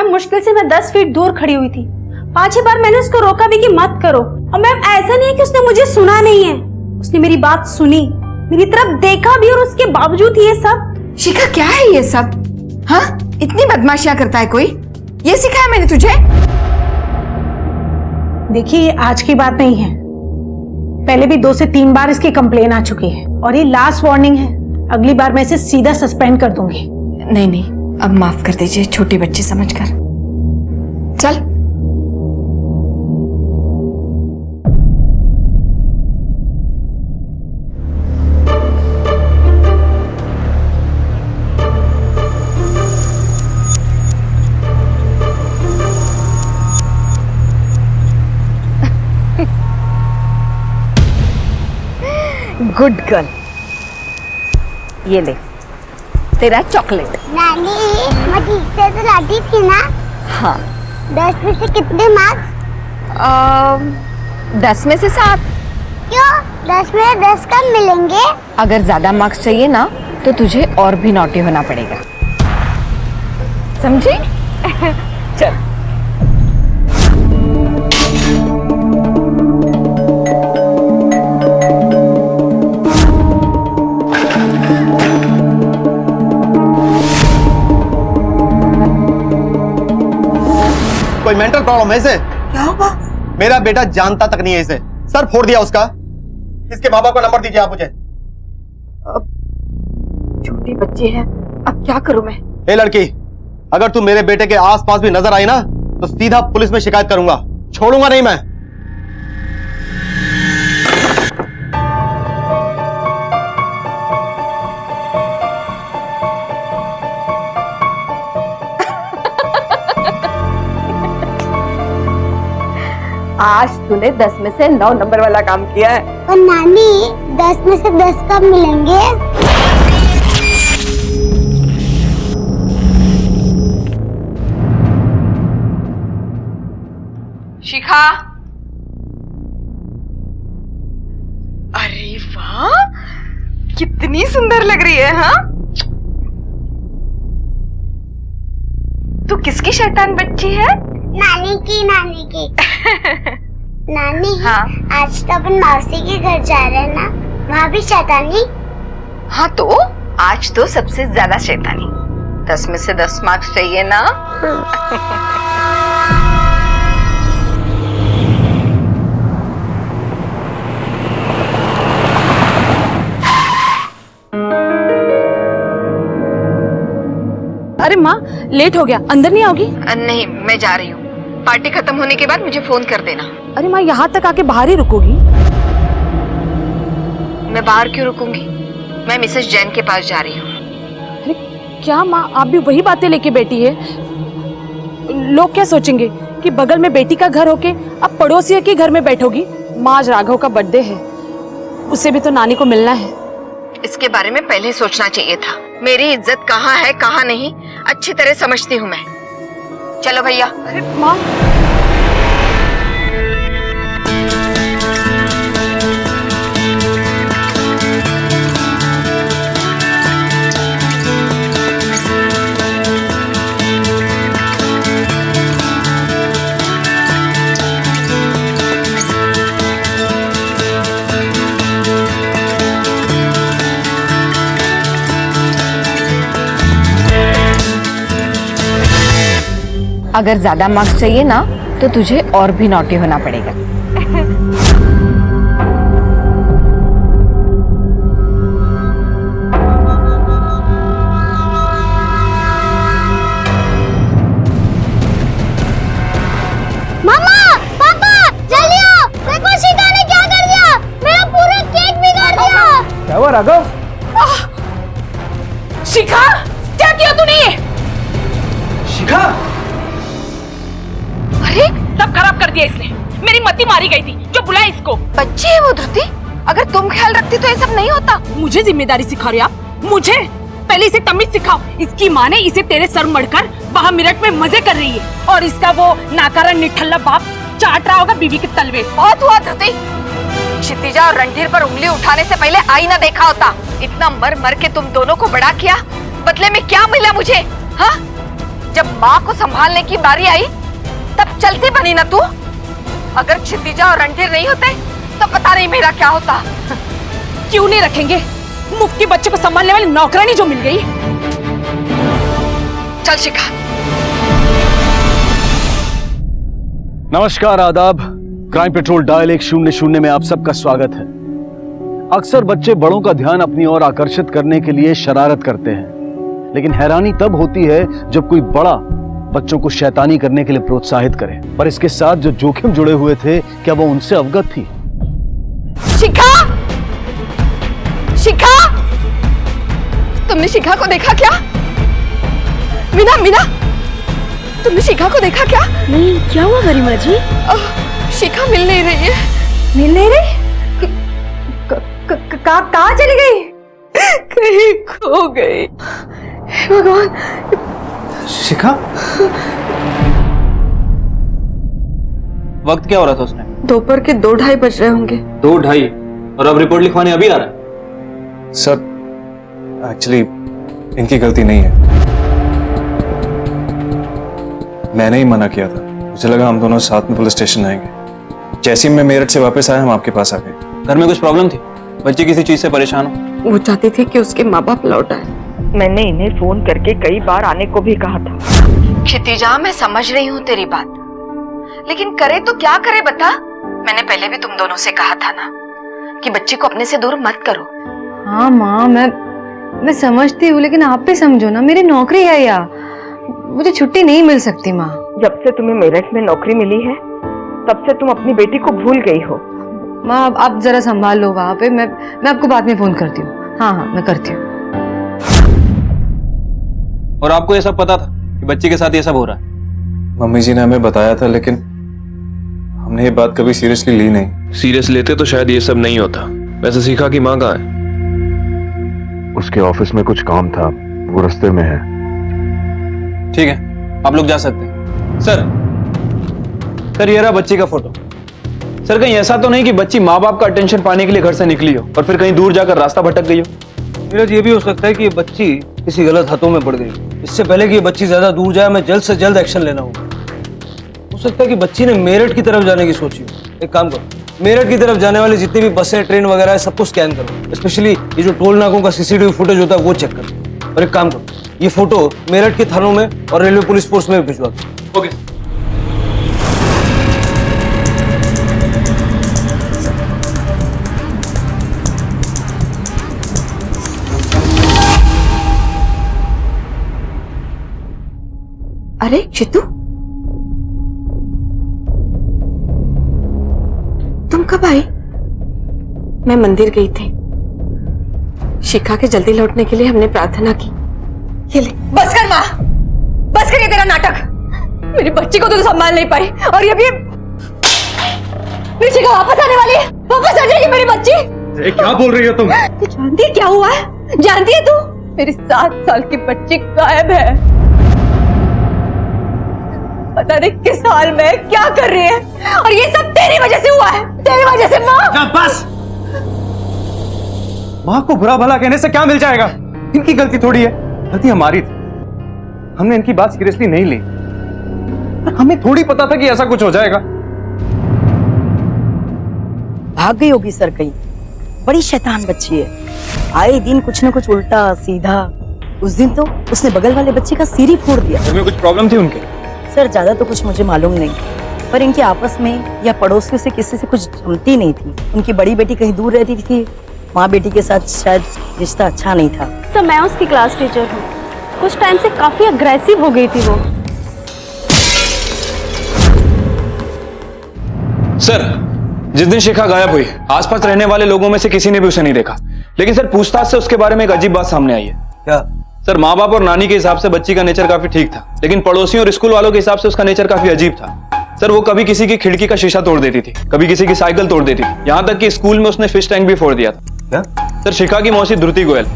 Speaker 2: मुश्किल से मैं 10 फीट दूर खड़ी हुई थी। 5 बार मैंने उसको रोका भी कि मत करो। और मैम ऐसा नहीं है कि उसने मुझे सुना नहीं है, उसने मेरी बात सुनी, मेरी तरफ देखा भी और उसके बावजूद ये सब।
Speaker 17: शिखा क्या है ये सब? हाँ, इतनी बदमाशियां करता है कोई? ये सिखाया मैंने तुझे?
Speaker 2: देखिए ये आज की बात नहीं है, पहले भी 2 से 3 बार इसकी कंप्लेन आ चुकी है और ये लास्ट वार्निंग है। अगली बार मैं इसे सीधा सस्पेंड कर दूंगी।
Speaker 17: नहीं नहीं, अब माफ कर दीजिए, छोटी बच्ची समझकर। चल।
Speaker 3: गुड गर्ल, ये ले तेरा चॉकलेट।
Speaker 13: नानी, मैं ठीक से तो लाती थी ना?
Speaker 3: हाँ।
Speaker 13: 10 में से कितने मार्क्स?
Speaker 3: 10 में से 7।
Speaker 13: क्यों? 10 में 10 कम मिलेंगे?
Speaker 3: अगर ज्यादा मार्क्स चाहिए ना तो तुझे और भी नॉटी होना पड़ेगा, समझी? चल।
Speaker 12: कोई मेंटल प्रॉब्लम है इसे?
Speaker 3: क्या हुआ?
Speaker 12: मेरा बेटा जानता तक नहीं है इसे। सर फोड़ दिया उसका। इसके माँ बाप का नंबर दीजिए आप मुझे।
Speaker 3: छोटी बच्ची है, अब क्या करूं मैं?
Speaker 12: ए लड़की, अगर तू मेरे बेटे के आसपास भी नजर आई ना तो सीधा पुलिस में शिकायत करूंगा, छोड़ूंगा नहीं मैं।
Speaker 3: आज तूने 10 में से 9 नंबर वाला काम किया है।
Speaker 13: पर नानी 10 में से 10 कब मिलेंगे?
Speaker 17: शिखा, अरे वाह, कितनी सुंदर लग रही है। हाँ, तू किसकी शैतान बच्ची है?
Speaker 13: नानी की। नानी,
Speaker 17: हाँ?
Speaker 13: आज तो अपन मौसी के घर जा रहे हैं ना, वहाँ भी शैतानी?
Speaker 17: हाँ, तो आज तो सबसे ज्यादा शैतानी। 10 में से 10 मार्क्स चाहिए ना?
Speaker 2: अरे माँ, लेट हो गया, अंदर नहीं आओगी?
Speaker 17: नहीं, मैं जा रही हूँ। पार्टी खत्म होने के बाद मुझे फोन कर देना।
Speaker 2: अरे माँ, यहाँ तक आके बाहर ही रुकोगी?
Speaker 17: मैं बाहर क्यों रुकूंगी? मैं मिसेस जैन के पास जा रही हूँ।
Speaker 2: अरे क्या माँ, आप भी वही बातें लेके बैठी है? लोग क्या सोचेंगे कि बगल में बेटी का घर होके अब पड़ोसी के घर में बैठोगी? माँ, आज राघव का बर्थडे है, उसे भी तो नानी को मिलना है।
Speaker 17: इसके बारे में पहले सोचना चाहिए था। मेरी इज्जत कहाँ है कहाँ नहीं अच्छी तरह समझती हूँ मैं। चलो भैया।
Speaker 2: अरे माँ,
Speaker 17: अगर ज्यादा मार्क्स चाहिए ना तो तुझे और भी नॉटी होना पड़ेगा।
Speaker 13: मामा, पापा, जल्दी आओ, देखो शिखा ने क्या कर दिया, मेरा पूरा केक बिगाड़ दिया।
Speaker 12: क्या हुआ राघव?
Speaker 2: शिखा, क्या किया तूने ये?
Speaker 12: शिखा,
Speaker 17: अरे सब खराब कर दिया इसने। मेरी मती मारी गई थी, जो बुलाए इसको। बच्ची है वो धृति, अगर तुम ख्याल रखती तो ये सब नहीं होता।
Speaker 2: मुझे जिम्मेदारी सिखा रही हो आप? मुझे? पहले इसे तमीज सिखाओ। इसकी माँ ने इसे तेरे सर मड़कर वहाँ मिरट में मजे कर रही है, और इसका वो नाकारा निठल्ला बाप चाट रहा होगा बीवी के तलवे।
Speaker 17: बहुत हुआ धृति, क्षितिजा और रणधीर पर उंगली उठाने से पहले आईना देखा होता। इतना मर मर के तुम दोनों को बड़ा किया, बदले में क्या मिला मुझे? हाँ, जब माँ को संभालने की बारी आई तब चलती बनी ना तू। अगर क्षितिजा और रणधीर नहीं होते तो पता नहीं मेरा क्या होता।
Speaker 2: क्यों नहीं रखेंगे? मुफ्त के बच्चे को संभालने वाली नौकरानी जो मिल गई।
Speaker 17: चल शिखा।
Speaker 1: नमस्कार, आदाब। क्राइम पेट्रोल डायल 100 में आप सबका स्वागत है। अक्सर बच्चे बड़ों का ध्यान अपनी ओर आकर्षित करने के लिए शरारत करते हैं, लेकिन हैरानी तब होती है जब कोई बड़ा बच्चों को शैतानी करने के लिए प्रोत्साहित करे। पर इसके साथ जो जोखिम जुड़े हुए थे, क्या वो उनसे अवगत थी?
Speaker 17: शिखा, शिखा, तुमने शिखा को देखा क्या? मीना, मीना, तुमने शिखा को देखा क्या?
Speaker 2: नहीं, क्या हुआ गरिमा जी?
Speaker 17: शिखा मिल नहीं रही है।
Speaker 3: मिल नहीं रही? कहाँ चली गई?
Speaker 17: कहीं खो गई।
Speaker 3: भगवान।
Speaker 12: शिखा,
Speaker 15: वक्त क्या हो रहा था उसने?
Speaker 3: दोपहर के 2-2:30 बज रहे होंगे।
Speaker 15: 2:30? और अब रिपोर्ट लिखवाने अभी आ रहा है?
Speaker 12: सर, एक्चुअली इनकी गलती नहीं है। मैंने ही मना किया था। मुझे लगा हम दोनों साथ में पुलिस स्टेशन आएंगे। जैसे ही मैं मेरठ से वापस आया, हम आपके पास आ गए।
Speaker 15: घर में कुछ प्रॉब्लम थी? बच्चे किसी चीज से परेशान हो?
Speaker 3: वो चाहती थी कि उसके माँ बाप लौट आए।
Speaker 17: मैंने इन्हें फोन करके कई बार आने को भी कहा था। क्षितिजा, मैं समझ रही हूँ तेरी बात, लेकिन करे तो क्या करे बता? मैंने पहले भी तुम दोनों से कहा था ना कि बच्ची को अपने से दूर मत करो।
Speaker 3: हाँ माँ, मैं समझती हूँ, लेकिन आप भी समझो ना, मेरी नौकरी है यार, मुझे छुट्टी नहीं मिल सकती माँ।
Speaker 17: जब से तुम्हें मेरठ में नौकरी मिली है तब से तुम अपनी बेटी को भूल गई हो।
Speaker 3: माँ, आप जरा संभाल लो वहाँ पे। मैं आपको बाद में फोन करती हूँ। हाँ, मैं करती हूँ।
Speaker 15: और आपको ये सब पता था कि बच्चे के साथ ये सब हो रहा है?
Speaker 12: मम्मी जी ने हमें बताया था, लेकिन
Speaker 8: हमने ये बात कभी सीरियसली ली नहीं।
Speaker 18: सीरियस लेते तो शायद ये सब नहीं होता। वैसे शिखा की माँ कहाँ है?
Speaker 5: उसके ऑफिस में कुछ काम था, वो रास्ते में है।
Speaker 1: ठीक है, आप लोग जा सकते हैं। सर ये रहा बच्ची का फोटो। सर कहीं ऐसा तो नहीं कि बच्ची माँ बाप का अटेंशन पाने के लिए घर से निकली हो और फिर कहीं दूर जाकर रास्ता भटक गई हो?
Speaker 19: नीरज, ये भी हो सकता है कि ये बच्ची किसी गलत हाथों में पड़ गई। इससे पहले कि ये बच्ची ज्यादा दूर जाए, मैं जल्द से जल्द एक्शन लेना होगा। हो सकता है कि बच्ची ने मेरठ की तरफ जाने की सोची हो। एक काम करो, मेरठ की तरफ जाने वाली जितनी भी बसें, ट्रेन वगैरह है, सबको स्कैन करो। स्पेशली ये जो टोल नाकों का सीसीटीवी फुटेज होता है वो चेक करो। और एक काम करो, ये फोटो मेरठ के थानों में और रेलवे पुलिस फोर्स में भिजवा दो। ओके।
Speaker 3: अरे चित्तू, तुम कब आई? मैं मंदिर गई थी। शिखा के जल्दी लौटने के लिए हमने प्रार्थना की। ये ले।
Speaker 17: बस कर माँ, बस कर ये तेरा नाटक। मेरी बच्ची को तो संभाल नहीं पाई और ये भी मेरी शिखा वापस आने वाली है। वापस आ जाएगी मेरी बच्ची।
Speaker 12: क्या बोल रही हो तुम?
Speaker 17: तू जानती है क्या हुआ है? जानती है तू? मेरी 7 साल की बच्ची गायब है। पता नहीं किस हाल में क्या कर रही है और ये सब तेरी वजह से हुआ है। तेरी वजह से माँ।
Speaker 12: बस। माँ को बुरा भला कहने से क्या मिल जाएगा? इनकी गलती थोड़ी है, गलती हमारी थी। हमने इनकी बात सीरियसली नहीं ली। हमें थोड़ी पता था कि ऐसा कुछ हो जाएगा।
Speaker 20: भाग गई होगी सर कहीं। बड़ी शैतान बच्ची है, आए दिन कुछ न कुछ उल्टा सीधा। उस दिन तो उसने बगल वाले बच्चे का सिर ही फोड़ दिया।
Speaker 12: घर में कुछ प्रॉब्लम थी उनके?
Speaker 20: सर ज्यादा तो कुछ मुझे मालूम नहीं, पर इनके आपस में या पड़ोसियों से किसी से कुछ जमती नहीं थी। उनकी बड़ी बेटी कहीं दूर रहती थी, माँ बेटी के साथ शायद रिश्ता अच्छा नहीं था।
Speaker 2: सर मैं उसकी क्लास टीचर हूँ। कुछ टाइम से काफी अग्रेसिव हो गई थी वो।
Speaker 1: सर जिस दिन शिखा गायब हुई, आसपास रहने वाले लोगों में से किसी ने भी उसे नहीं देखा। लेकिन सर पूछताछ से उसके बारे में एक अजीब बात सामने आई है।
Speaker 19: क्या?
Speaker 1: सर माँ बाप और नानी के हिसाब से बच्ची का नेचर काफी ठीक था, लेकिन पड़ोसियों और स्कूल वालों के हिसाब से उसका नेचर काफी अजीब था। सर वो कभी किसी की खिड़की का शीशा तोड़ देती थी, कभी किसी की साइकिल तोड़ देती थी, यहाँ तक कि स्कूल में उसने फिश टैंक भी फोड़ दिया था।
Speaker 19: क्या?
Speaker 1: सर शिखा की मौसी धृति गोयल,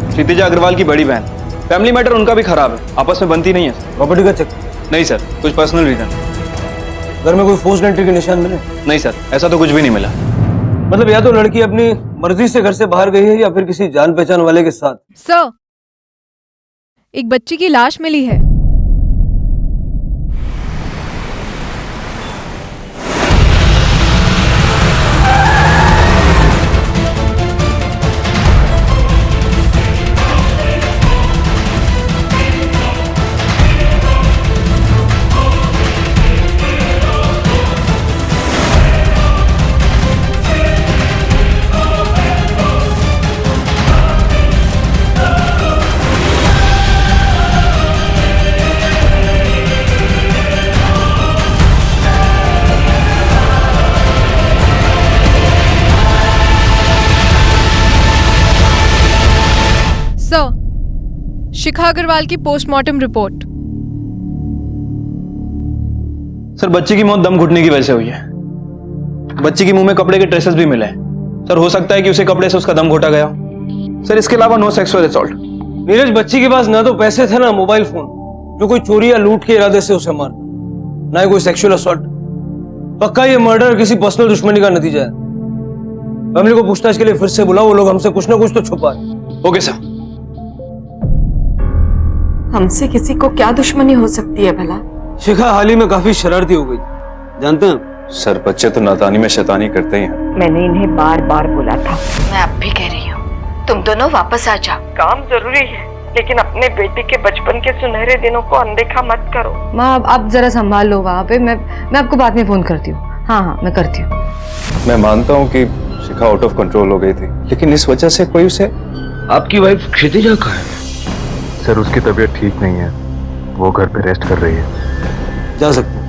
Speaker 1: क्षितिजा अग्रवाल की बड़ी बहन। फैमिली मैटर उनका भी खराब है, आपस में बनती नहीं है।
Speaker 19: प्रॉपर्टी का चेक?
Speaker 1: नहीं सर, कुछ पर्सनल रीजन।
Speaker 19: घर में कोई फोर्स्ड एंट्री के निशान मिले?
Speaker 1: नहीं सर, ऐसा तो कुछ भी नहीं मिला।
Speaker 19: मतलब या तो लड़की अपनी मर्जी से घर से बाहर गई है या फिर किसी जान पहचान वाले के साथ।
Speaker 21: सर, एक बच्ची की लाश मिली है। शिखा अग्रवाल की पोस्टमार्टम रिपोर्ट।
Speaker 1: सर बच्ची की मौत दम घुटने की वजह से हुई है। बच्ची के मुंह में कपड़े के ट्रेसेस भी मिले हैं। सर हो सकता है कि उसे कपड़े से उसका दम घोटा गया। सर इसके अलावा नो सेक्सुअल असॉल्ट।
Speaker 19: नीरज, बच्ची के पास ना तो पैसे थे ना मोबाइल फोन जो कोई चोरी या लूट के इरादे से उसे मारता, ना ही कोई सेक्सुअल असॉल्ट। पक्का ये मर्डर किसी पर्सनल दुश्मनी का नतीजा है। फैमिली को पूछताछ के लिए फिर से बुलाओ, वो लोग हमसे कुछ ना कुछ तो छुपा है।
Speaker 1: Okay sir.
Speaker 3: हमसे किसी को क्या दुश्मनी हो सकती है भला?
Speaker 19: शिखा हाल ही में काफी शरारती हो गई, जानते हैं?
Speaker 8: सर बच्चे तो नादानी में शैतानी करते ही हैं।
Speaker 22: मैंने इन्हें बार बार बोला था।
Speaker 23: मैं अब भी कह रही हूँ, तुम दोनों वापस आ जाओ।
Speaker 22: काम जरूरी है, लेकिन अपने बेटे के बचपन के सुनहरे दिनों को अनदेखा मत करो।
Speaker 3: माँ आप जरा संभाल लो वहाँ पे। मैं आपको बाद में फोन करती हूँ। हाँ मैं करती हूँ।
Speaker 8: मैं मानता हूँ कि शिखा आउट ऑफ कंट्रोल हो गई थी, लेकिन इस वजह से कोई उसे।
Speaker 5: आपकी वाइफ क्षितिजा कहाँ है? सर उसकी तबीयत ठीक नहीं है, वो घर पे रेस्ट कर रही है।
Speaker 19: जा सकते हैं।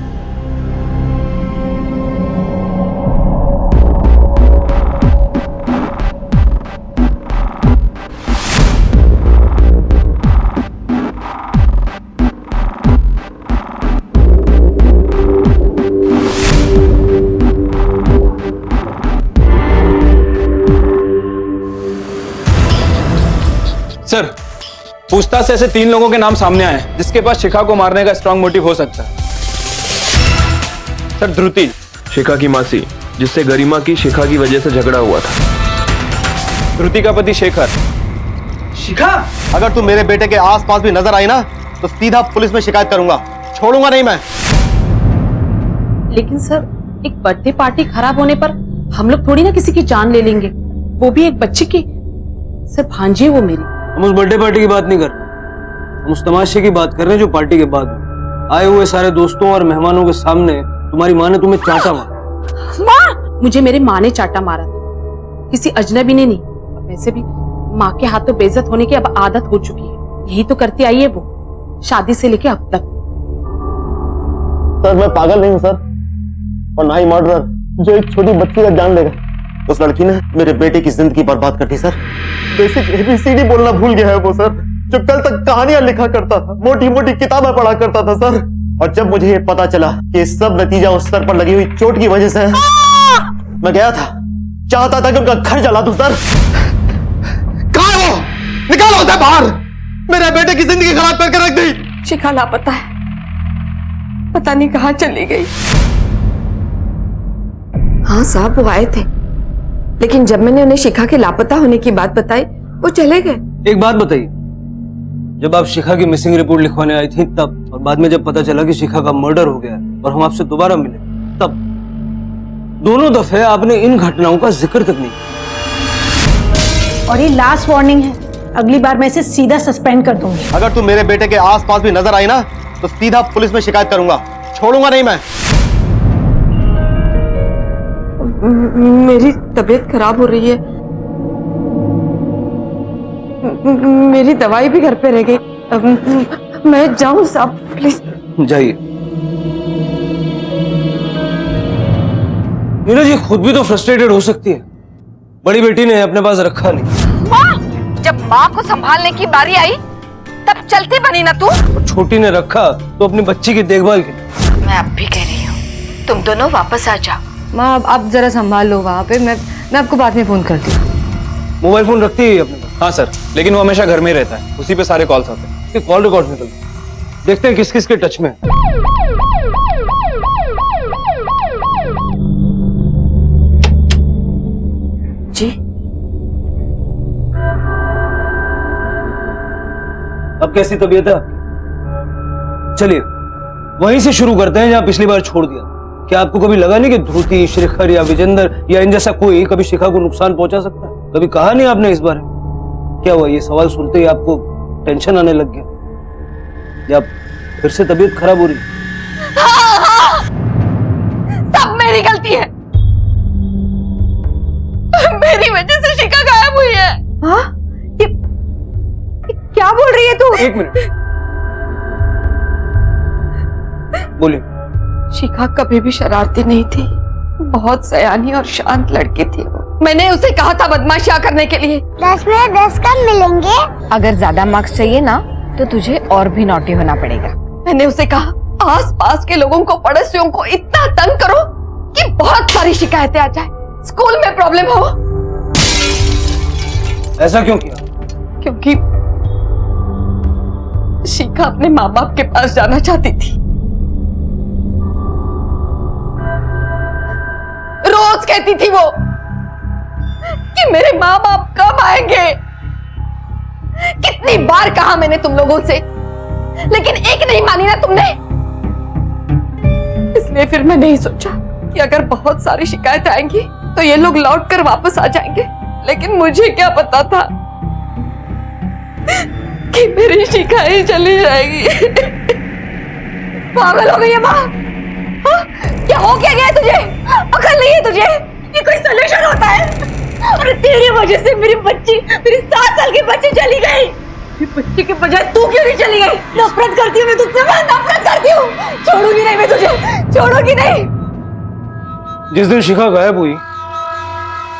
Speaker 8: पूछताछ से ऐसे 3 लोगों के नाम सामने आए हैं जिसके पास शिखा को मारने का स्ट्रांग मोटिव हो सकता है। सर, ध्रुति,
Speaker 18: शिखा की मासी, जिससे गरिमा की शिखा की वजह से झगड़ा हुआ था।
Speaker 8: ध्रुति का पति शेखर।
Speaker 9: शिखा, अगर तुम मेरे बेटे के आसपास भी नजर आई ना तो सीधा पुलिस में शिकायत करूंगा, छोड़ूंगा नहीं मैं।
Speaker 2: लेकिन सर, एक बर्थडे पार्टी खराब होने पर हम लोग थोड़ी ना किसी की जान ले लेंगे, वो भी एक बच्चे की। सर, भांजी है वो मेरी।
Speaker 19: हम उस बर्थडे पार्टी की बात नहीं कर रहे, हम उस तमाशे की बात कर रहे हैं जो पार्टी के बाद हुई। आए हुए सारे दोस्तों और मेहमानों के सामने तुम्हारी माँ ने तुम्हें चांटा मारा।
Speaker 2: माँ! मुझे मेरे माँ ने चांटा मारा था, किसी अजनबी ने नहीं। वैसे भी माँ के हाथों बेइज्जत होने की अब आदत हो चुकी है, यही तो करती आई है वो, शादी से लेके अब तक।
Speaker 9: सर, मैं पागल नहीं हूँ सर, और ना ही मर्डरर जो एक छोटी बच्ची का जान लेगा। उस लड़की ने मेरे बेटे की जिंदगी बर्बाद कर दी सर। बेसिक ABCD बोलना भूल गया है वो सर, जो कल तक कहानियां लिखा करता था, मोटी मोटी किताबें पढ़ा करता था सर। और जब मुझे ये पता चला कि सब नतीजा उस सर पर लगी हुई चोट की वजह से है, मैं गया था, चाहता था कि उनका घर जला दूं सर। कहां है वो? निकालो उसे बाहर, मेरे बेटे की जिंदगी खराब करके रख दी।
Speaker 17: शिखा लापता है, पता नहीं कहाँ चली गई। हाँ साहब, वो आए थे, लेकिन जब मैंने उन्हें शिखा के लापता होने की बात बताई वो चले गए।
Speaker 19: एक बात बताइए, जब आप शिखा की मिसिंग रिपोर्ट लिखवाने आई थी तब, और बाद में जब पता चला कि शिखा का मर्डर हो गया और हम आपसे दोबारा मिले तब, दोनों दफे आपने इन घटनाओं का जिक्र तक नहीं किया।
Speaker 2: और ये लास्ट वार्निंग है, अगली बार मैं इसे सीधा सस्पेंड कर दूंगी।
Speaker 9: अगर तुम मेरे बेटे के आसपास भी नजर आई ना तो सीधा पुलिस में शिकायत करूंगा, छोड़ूंगा नहीं मैं।
Speaker 17: मेरी तबीयत खराब हो रही है, मेरी दवाई भी घर पे रह गई। मैं जाऊं साहब, प्लीज
Speaker 19: जाइए। नीरज, ये खुद भी तो फ्रस्ट्रेटेड हो सकती है, बड़ी बेटी ने अपने पास रखा नहीं।
Speaker 23: माँ, जब माँ को संभालने की बारी आई तब चलती बनी ना तू।
Speaker 19: और छोटी ने रखा तो अपनी बच्ची की देखभाल की।
Speaker 23: मैं अब भी कह रही हूँ, तुम दोनों वापस आ जाओ।
Speaker 3: माँ, आप जरा संभाल लो वहाँ पे, मैं आपको बाद में फोन करती हूँ।
Speaker 19: मोबाइल फोन रखती है अपने पास?
Speaker 8: हाँ सर, लेकिन वो हमेशा घर में ही रहता है, उसी पे सारे कॉल्स आते हैं।
Speaker 19: इसके कॉल रिकॉर्ड निकलते हैं, देखते हैं किस किस के टच में है।
Speaker 17: जी,
Speaker 19: अब कैसी तबीयत है? चलिए वहीं से शुरू करते हैं जहां पिछली बार छोड़ दिया। क्या आपको कभी लगा नहीं कि ध्रुति, शेखर या विजेंद्र या इन जैसा कोई कभी शिखा को नुकसान पहुंचा सकता है? कभी कहा नहीं आपने इस बारे में? क्या हुआ, ये सवाल सुनते ही आपको टेंशन आने लग गया या फिर से तबीयत खराब हो रही?
Speaker 23: हाँ, सब मेरी गलती है, मेरी वजह से शिखा गायब हुई है।
Speaker 17: हाँ? ये क्या बोल रही है तू?
Speaker 19: एक मिनट, बोलिए।
Speaker 17: शिखा कभी भी शरारती नहीं थी, बहुत सयानी और शांत लड़की थी वो। मैंने उसे कहा था बदमाशियां करने के लिए।
Speaker 13: 10 में 10 कम मिलेंगे।
Speaker 23: अगर ज्यादा मार्क्स चाहिए ना तो तुझे और भी नॉटी होना पड़ेगा।
Speaker 17: मैंने उसे कहा आसपास के लोगों को, पड़ोसियों को इतना तंग करो कि बहुत सारी शिकायतें आ जाए, स्कूल में प्रॉब्लम हो।
Speaker 19: ऐसा क्यों किया?
Speaker 17: क्योंकि शिखा अपने माँ बाप के पास जाना चाहती थी। रोज कहती थी वो कि मेरे माँ बाप कब आएंगे। कितनी बार कहा मैंने तुम लोगों से, लेकिन एक नहीं मानी ना तुमने। इसलिए फिर मैंने ही सोचा कि अगर बहुत सारी शिकायत आएंगी तो ये लोग लौट कर वापस आ जाएंगे। लेकिन मुझे क्या पता था कि मेरी शिखा ही चली जाएगी। पागल हो गई है माँ? क्या हो क्या गया तुझे? अकल नहीं है तुझे? ये कोई सलूशन होता है? और तेरी वजह से मेरी बच्ची, मेरी 7 साल की बच्ची चली गई। मेरी बच्ची के बजाय तू क्यों नहीं चली गई? नफरत करती हूँ मैं तुझसे, मैं नफरत करती हूँ। छोड़ूंगी नहीं मैं तुझे, छोड़ूंगी नहीं।
Speaker 19: जिस दिन शिखा गायब हुई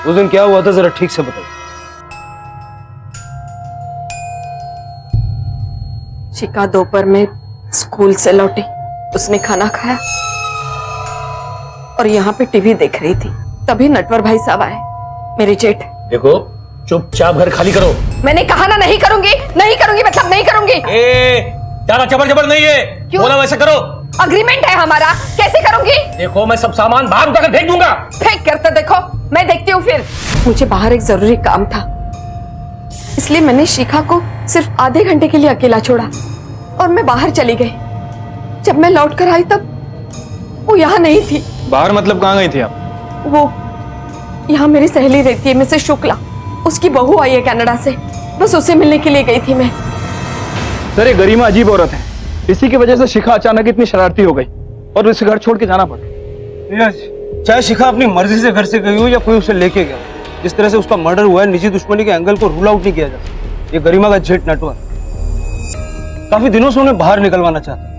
Speaker 19: उस दिन क्या हुआ था जरा ठीक से बताइए।
Speaker 17: शिखा दोपहर में स्कूल से लौटी, उसने खाना खाया और यहाँ पे टीवी देख रही थी। तभी नटवर भाई साहब आए, मेरे जेठ।
Speaker 4: देखो, चुपचाप घर खाली करो।
Speaker 23: मैंने कहा ना नहीं करूंगी, नहीं करूंगी मतलब नहीं करूंगी।
Speaker 19: ज्यादा जबर जबर नहीं है, बोला वैसे करो।
Speaker 23: अग्रीमेंट है हमारा, कैसे करूंगी?
Speaker 19: देखो मैं सब सामान बाहर उठाकर फेंक दूंगा।
Speaker 23: फेंक कर तो देखो, मैं देखती हूँ फिर।
Speaker 17: मुझे बाहर एक जरूरी काम था, इसलिए मैंने शिखा को सिर्फ आधे घंटे के लिए अकेला छोड़ा और मैं बाहर चली गई। जब मैं लौट कर आई तब वो यहाँ नहीं थी।
Speaker 8: बाहर मतलब कहाँ गई थी आप?
Speaker 17: वो यहाँ मेरी सहेली रहती है, मिसेस शुक्ला, उसकी बहू आई है कनाडा से, बस उसे मिलने के लिए गई थी मैं।
Speaker 8: सर ये गरिमा अजीब औरत है, इसी की वजह से शिखा अचानक इतनी शरारती हो गई और उसे घर छोड़ के जाना पड़ा।
Speaker 19: नीरज, चाहे शिखा अपनी मर्जी से घर से गई हो या कोई उसे लेके गया, जिस तरह से उसका मर्डर हुआ है, निजी दुश्मनी के एंगल को रूल आउट नहीं किया जा सकता। ये गरिमा का जेट नेटवर्क काफी दिनों से उन्हें बाहर निकलवाना चाहता।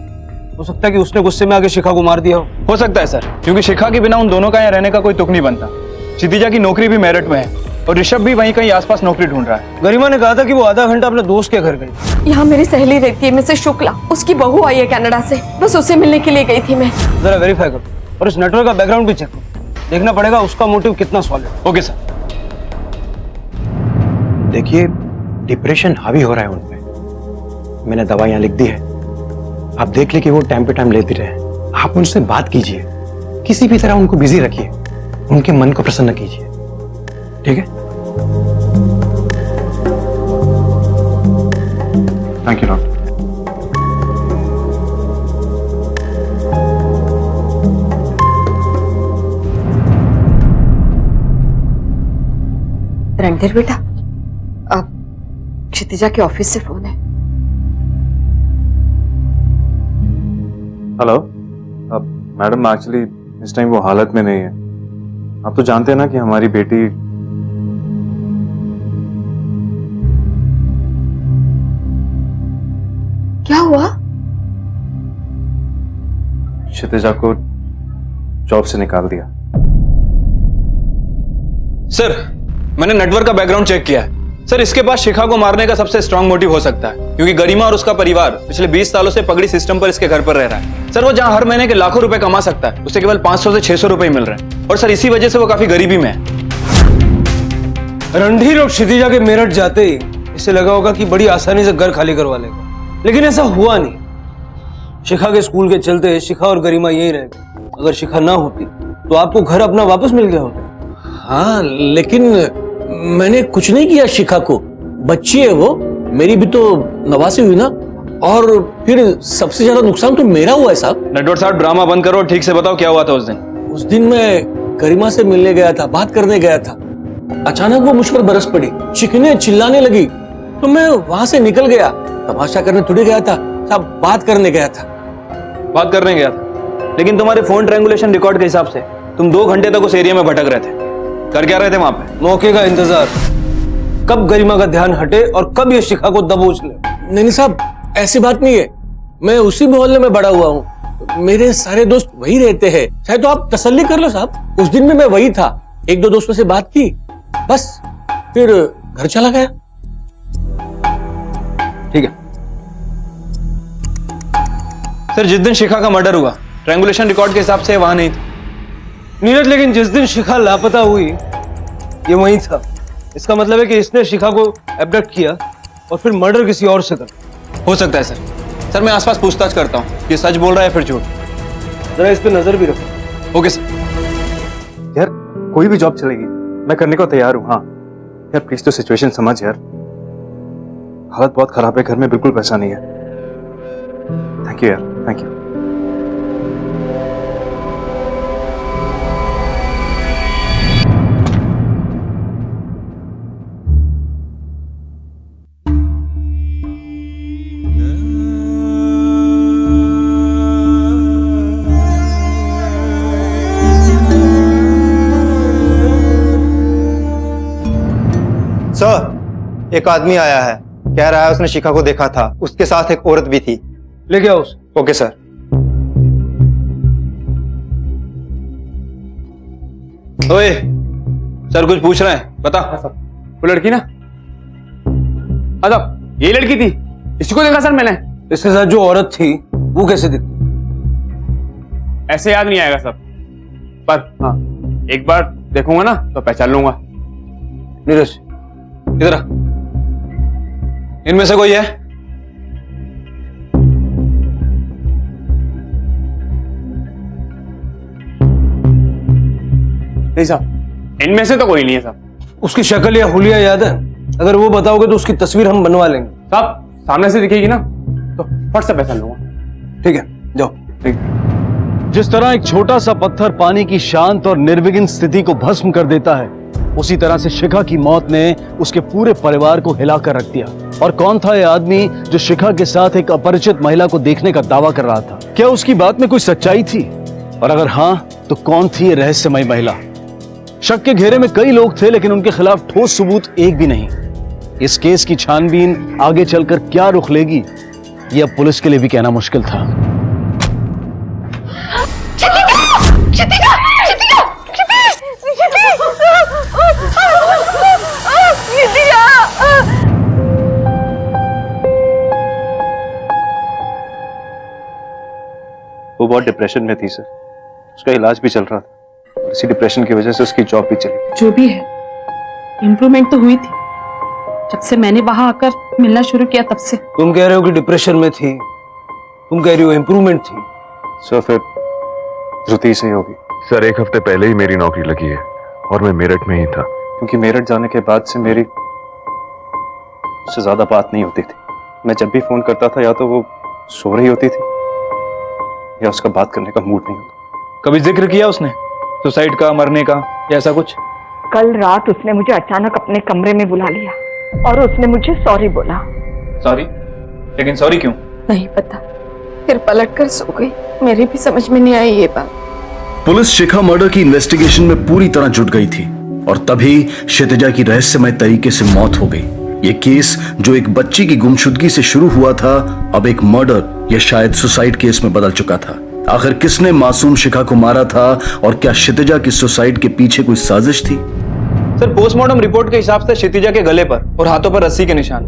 Speaker 19: हो सकता है कि उसने गुस्से में आके शिखा को मार दिया
Speaker 8: हो सकता है सर, क्योंकि शिखा के बिना उन दोनों का यहाँ रहने का कोई तुक नहीं बनता। क्षितिजा की नौकरी भी मेरठ में है और ऋषभ भी वहीं कहीं आसपास नौकरी ढूंढ रहा है।
Speaker 19: गरिमा ने कहा था कि वो आधा घंटा अपने दोस्त के घर गई।
Speaker 17: यहाँ मेरी सहेली रहती है मिसेस शुक्ला, उसकी बहू आई है कनाडा से, बस उसे मिलने के लिए गई थी मैं।
Speaker 19: जरा वेरीफाई करो और इस नेटवर्क का बैकग्राउंड भी चेक करो, देखना पड़ेगा उसका मोटिव कितना सॉलिड।
Speaker 8: Okay sir.
Speaker 12: देखिए डिप्रेशन हावी हो रहा है उनपे, मैंने दवाइयां लिख दी है, आप देख ले कि वो टाइम पे टाइम लेते रहे। आप उनसे बात कीजिए, किसी भी तरह उनको बिजी रखिए, उनके मन को प्रसन्न कीजिए, ठीक है?
Speaker 8: Thank you doctor.
Speaker 17: रणधीर बेटा, अब क्षितिजा के ऑफिस से फोन है।
Speaker 8: हेलो, अब मैडम एक्चुअली इस टाइम वो हालत में नहीं है। आप तो जानते हैं ना कि हमारी बेटी
Speaker 17: क्या हुआ?
Speaker 8: क्षितिजा को जॉब से निकाल दिया।
Speaker 4: सर मैंने नेटवर्क का बैकग्राउंड चेक किया है। सर इसके पास शिखा को मारने का सबसे स्ट्रांग मोटिव हो सकता है, क्योंकि गरिमा और उसका परिवार पिछले 20 सालों से पगड़ी सिस्टम पर इसके घर पर रह रहा है। सर वो जहां हर महीने के लाखों रुपए कमा सकता है, उसे केवल 500 से 600 रुपए मिल रहे हैं, और सर इसी वजह से वो काफी गरीबी में है।
Speaker 19: रणधीर और क्षितिजा के मेरठ जाते ही इसे लगा होगा कि बड़ी आसानी से घर खाली करवा लेगा, लेकिन ऐसा हुआ नहीं। शिखा के स्कूल के चलते शिखा और गरिमा यहीं रह गए। अगर शिखा ना होती तो आपको घर अपना वापस मिल गया होता।
Speaker 7: हाँ लेकिन मैंने कुछ नहीं किया शिखा को, बच्ची है वो, मेरी भी तो नवासी हुई ना, और फिर सबसे ज्यादा नुकसान तो मेरा हुआ है साहब।
Speaker 4: नटवर साहब ड्रामा बंद करो, ठीक से बताओ क्या हुआ था उस दिन।
Speaker 7: उस दिन मैं गरिमा से मिलने गया था, बात करने गया था, अचानक वो मुझ पर बरस पड़ी, चीखने चिल्लाने लगी, तो मैं वहां से निकल गया। तमाशा करने थोड़ी गया था साहब, बात करने गया था।
Speaker 4: बात करने गया था, लेकिन तुम्हारे फोन ट्रायंगुलेशन रिकॉर्ड के हिसाब से तुम 2 घंटे तक उस एरिया में भटक रहे थे। कर क्या रहे थे वहां पे?
Speaker 19: मौके का इंतजार, कब गरिमा का ध्यान हटे और कब ये शिखा को दबोच ले।
Speaker 7: नहीं साहब ऐसी बात नहीं है, मैं उसी मोहल्ले में बड़ा हुआ हूँ, मेरे सारे दोस्त वही रहते हैं, चाहे तो आप तसल्ली कर लो साहब। उस दिन में मैं वही था, 1-2 दोस्तों से बात की, बस फिर घर चला गया।
Speaker 19: ठीक है
Speaker 4: सर, जिस दिन शिखा का मर्डर हुआ ट्रायंगुलेशन रिकॉर्ड के हिसाब से वहां नहीं था
Speaker 19: नीरज, लेकिन जिस दिन शिखा लापता हुई ये वहीं था। इसका मतलब है कि इसने शिखा को एब्डक्ट किया और फिर मर्डर किसी और से कर।
Speaker 4: हो सकता है सर। सर मैं आसपास पूछताछ करता हूँ कि सच बोल रहा है फिर झूठ।
Speaker 19: जरा इस पे नजर भी रखो।
Speaker 4: Okay sir.
Speaker 8: यार कोई भी जॉब चलेगी, मैं करने को तैयार हूँ। हाँ यार प्लीज तो सिचुएशन समझ यार, हालत बहुत खराब है, घर में बिल्कुल पैसा नहीं है। थैंक यू यार, थैंक यू।
Speaker 10: सर एक आदमी आया है, कह रहा है उसने शिखा को देखा था, उसके साथ एक औरत भी थी।
Speaker 19: लेके आओ उसे।
Speaker 10: Okay sir.
Speaker 4: ओए सर कुछ पूछ रहे हैं, बता।
Speaker 8: वो लड़की ना, मतलब ये लड़की थी, इसी को देखा सर मैंने।
Speaker 19: इसके साथ जो औरत थी वो कैसे दिखती?
Speaker 8: ऐसे याद नहीं आएगा सर, पर हाँ एक बार देखूंगा ना तो पहचान लूंगा।
Speaker 19: नीरज
Speaker 4: इधर आ। इनमें से कोई है?
Speaker 8: नहीं साहब, इनमें से तो कोई नहीं है साहब।
Speaker 19: उसकी शक्ल या हुलिया याद है? अगर वो बताओगे तो उसकी तस्वीर हम बनवा लेंगे।
Speaker 8: साहब सामने से दिखेगी ना तो फट से पहचान लूंगा।
Speaker 19: ठीक है, जाओ।
Speaker 8: ठीक।
Speaker 1: जिस तरह एक छोटा सा पत्थर पानी की शांत और निर्विघ्न स्थिति को भस्म कर देता है, उसी तरह से शिखा की मौत ने उसके पूरे परिवार को हिलाकर रख दिया। और कौन था यह आदमी जो शिखा के साथ एक अपरिचित महिला को देखने का दावा कर रहा था? क्या उसकी बात में कोई सच्चाई थी? और अगर हां, तो कौन थी यह रहस्यमयी महिला? शक के घेरे में कई लोग थे, लेकिन उनके खिलाफ ठोस सबूत एक भी नहीं। इस केस की छानबीन आगे चलकर क्या रुख लेगी, यह अब पुलिस के लिए भी कहना मुश्किल था।
Speaker 5: वो बहुत डिप्रेशन में थी सर, उसका इलाज भी चल रहा था और इसी डिप्रेशन की वजह से उसकी जॉब भी चली।
Speaker 6: जो भी है, इम्प्रूवमेंट तो हुई थी जब से मैंने वहां आकर मिलना शुरू किया तब से।
Speaker 19: तुम कह रहे हो कि डिप्रेशन में थी, तुम कह रही हो इम्प्रूवमेंट थी।
Speaker 5: सर फिर धृति से होगी।
Speaker 18: सर 1 हफ्ते पहले ही मेरी नौकरी लगी है और मैं मेरठ में ही था।
Speaker 5: क्योंकि मेरठ जाने के बाद से मेरी उससे ज्यादा बात नहीं होती थी। मैं जब भी फोन करता था या तो वो सो रही होती थी या उसका बात करने का मूड नहीं होता।
Speaker 4: कभी जिक्र किया उसने सुसाइड का, मरने का या ऐसा कुछ?
Speaker 22: कल रात उसने मुझे अचानक अपने कमरे में बुला लिया और उसने मुझे सॉरी बोला।
Speaker 4: सॉरी? लेकिन सॉरी क्यों?
Speaker 17: नहीं पता, फिर पलट कर सो गई। मेरी भी समझ में नहीं आई ये बात।
Speaker 1: पुलिस शिखा मर्डर की इन्वेस्टिगेशन में पूरी तरह जुट गई थी और तभी क्षितिजा की रहस्यमय तरीके से मौत हो गई। ये केस जो एक बच्ची की गुमशुदगी से शुरू हुआ था, अब एक मर्डर या शायद सुसाइड केस में बदल चुका था। आखिर किसने मासूम शिखा को मारा था और क्या क्षितिजा की सुसाइड के पीछे कोई साजिश थी?
Speaker 4: सर पोस्टमार्टम रिपोर्ट के हिसाब से क्षितिजा के गले पर और हाथों पर रस्सी के निशान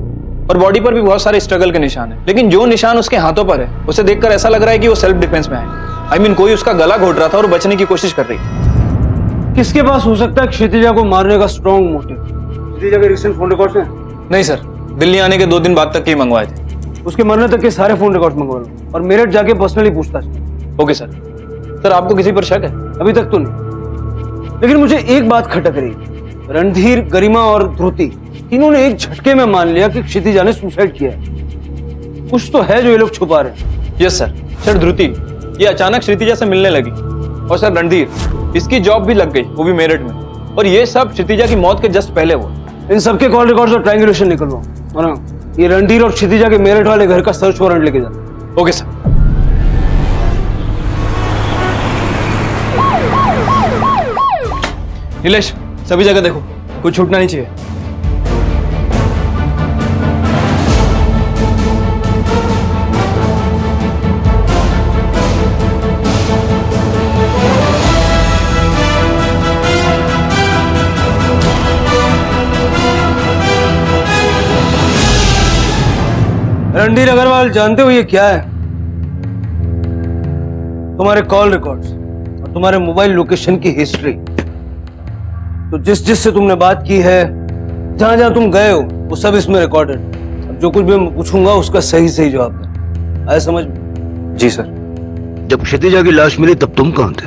Speaker 4: और बॉडी पर भी बहुत सारे स्ट्रगल के निशान है। लेकिन जो निशान उसके हाथों पर है उसे देखकर ऐसा लग रहा है कि वो सेल्फ डिफेंस में है। कोई उसका गला घोट रहा था और बचने की कोशिश कर रही थी।
Speaker 19: किसके पास हो सकता है क्षितिजा को मारने का स्ट्रॉन्ग मोटिव? क्षितिजा के रिसेंट फोन रिकॉर्ड्स हैं?
Speaker 4: नहीं सर, दिल्ली आने के 2 दिन बाद तक के मंगवाए थे।
Speaker 19: उसके मरने तक के सारे फोन रिकॉर्ड्स मंगवा लो और मेरठ जाके पर्सनली पूछताछ।
Speaker 4: Okay sir. सर आपको किसी पर शक है?
Speaker 19: अभी तक तो नहीं, लेकिन मुझे एक बात खटक रही है। रणधीर, गरिमा और ध्रुति तीनों ने एक झटके में मान लिया कि क्षितिजा ने सुसाइड किया है। कुछ तो है जो ये लोग छुपा रहे हैं।
Speaker 4: Yes sir. सर ध्रुति ये अचानक क्षितिजा से मिलने लगी और सर रणधीर इसकी जॉब भी लग गई, वो भी मेरठ में। और ये सब क्षितिजा की मौत के जस्ट पहले हुआ।
Speaker 19: इन सबके कॉल रिकॉर्ड्स और ट्रायंगुलेशन निकलवाओ और हाँ, ये रणधीर और क्षितिजा के मेरठ वाले घर का सर्च वारंट लेके जाओ।
Speaker 4: Okay sir. नीलेश सभी जगह देखो, कुछ छूटना नहीं चाहिए।
Speaker 19: रणधीर अग्रवाल, जानते हो ये क्या है? तुम्हारे कॉल रिकॉर्ड्स और तुम्हारे मोबाइल लोकेशन की हिस्ट्री। तो जिससे तुमने बात की है, जहां जहां तुम गए हो, वो सब इसमें रिकॉर्डेड। अब जो कुछ भी मैं पूछूंगा उसका सही सही जवाब दे। आया समझ में?
Speaker 5: जी सर।
Speaker 1: जब क्षितिजा की लाश मिली तब तुम कहां थे?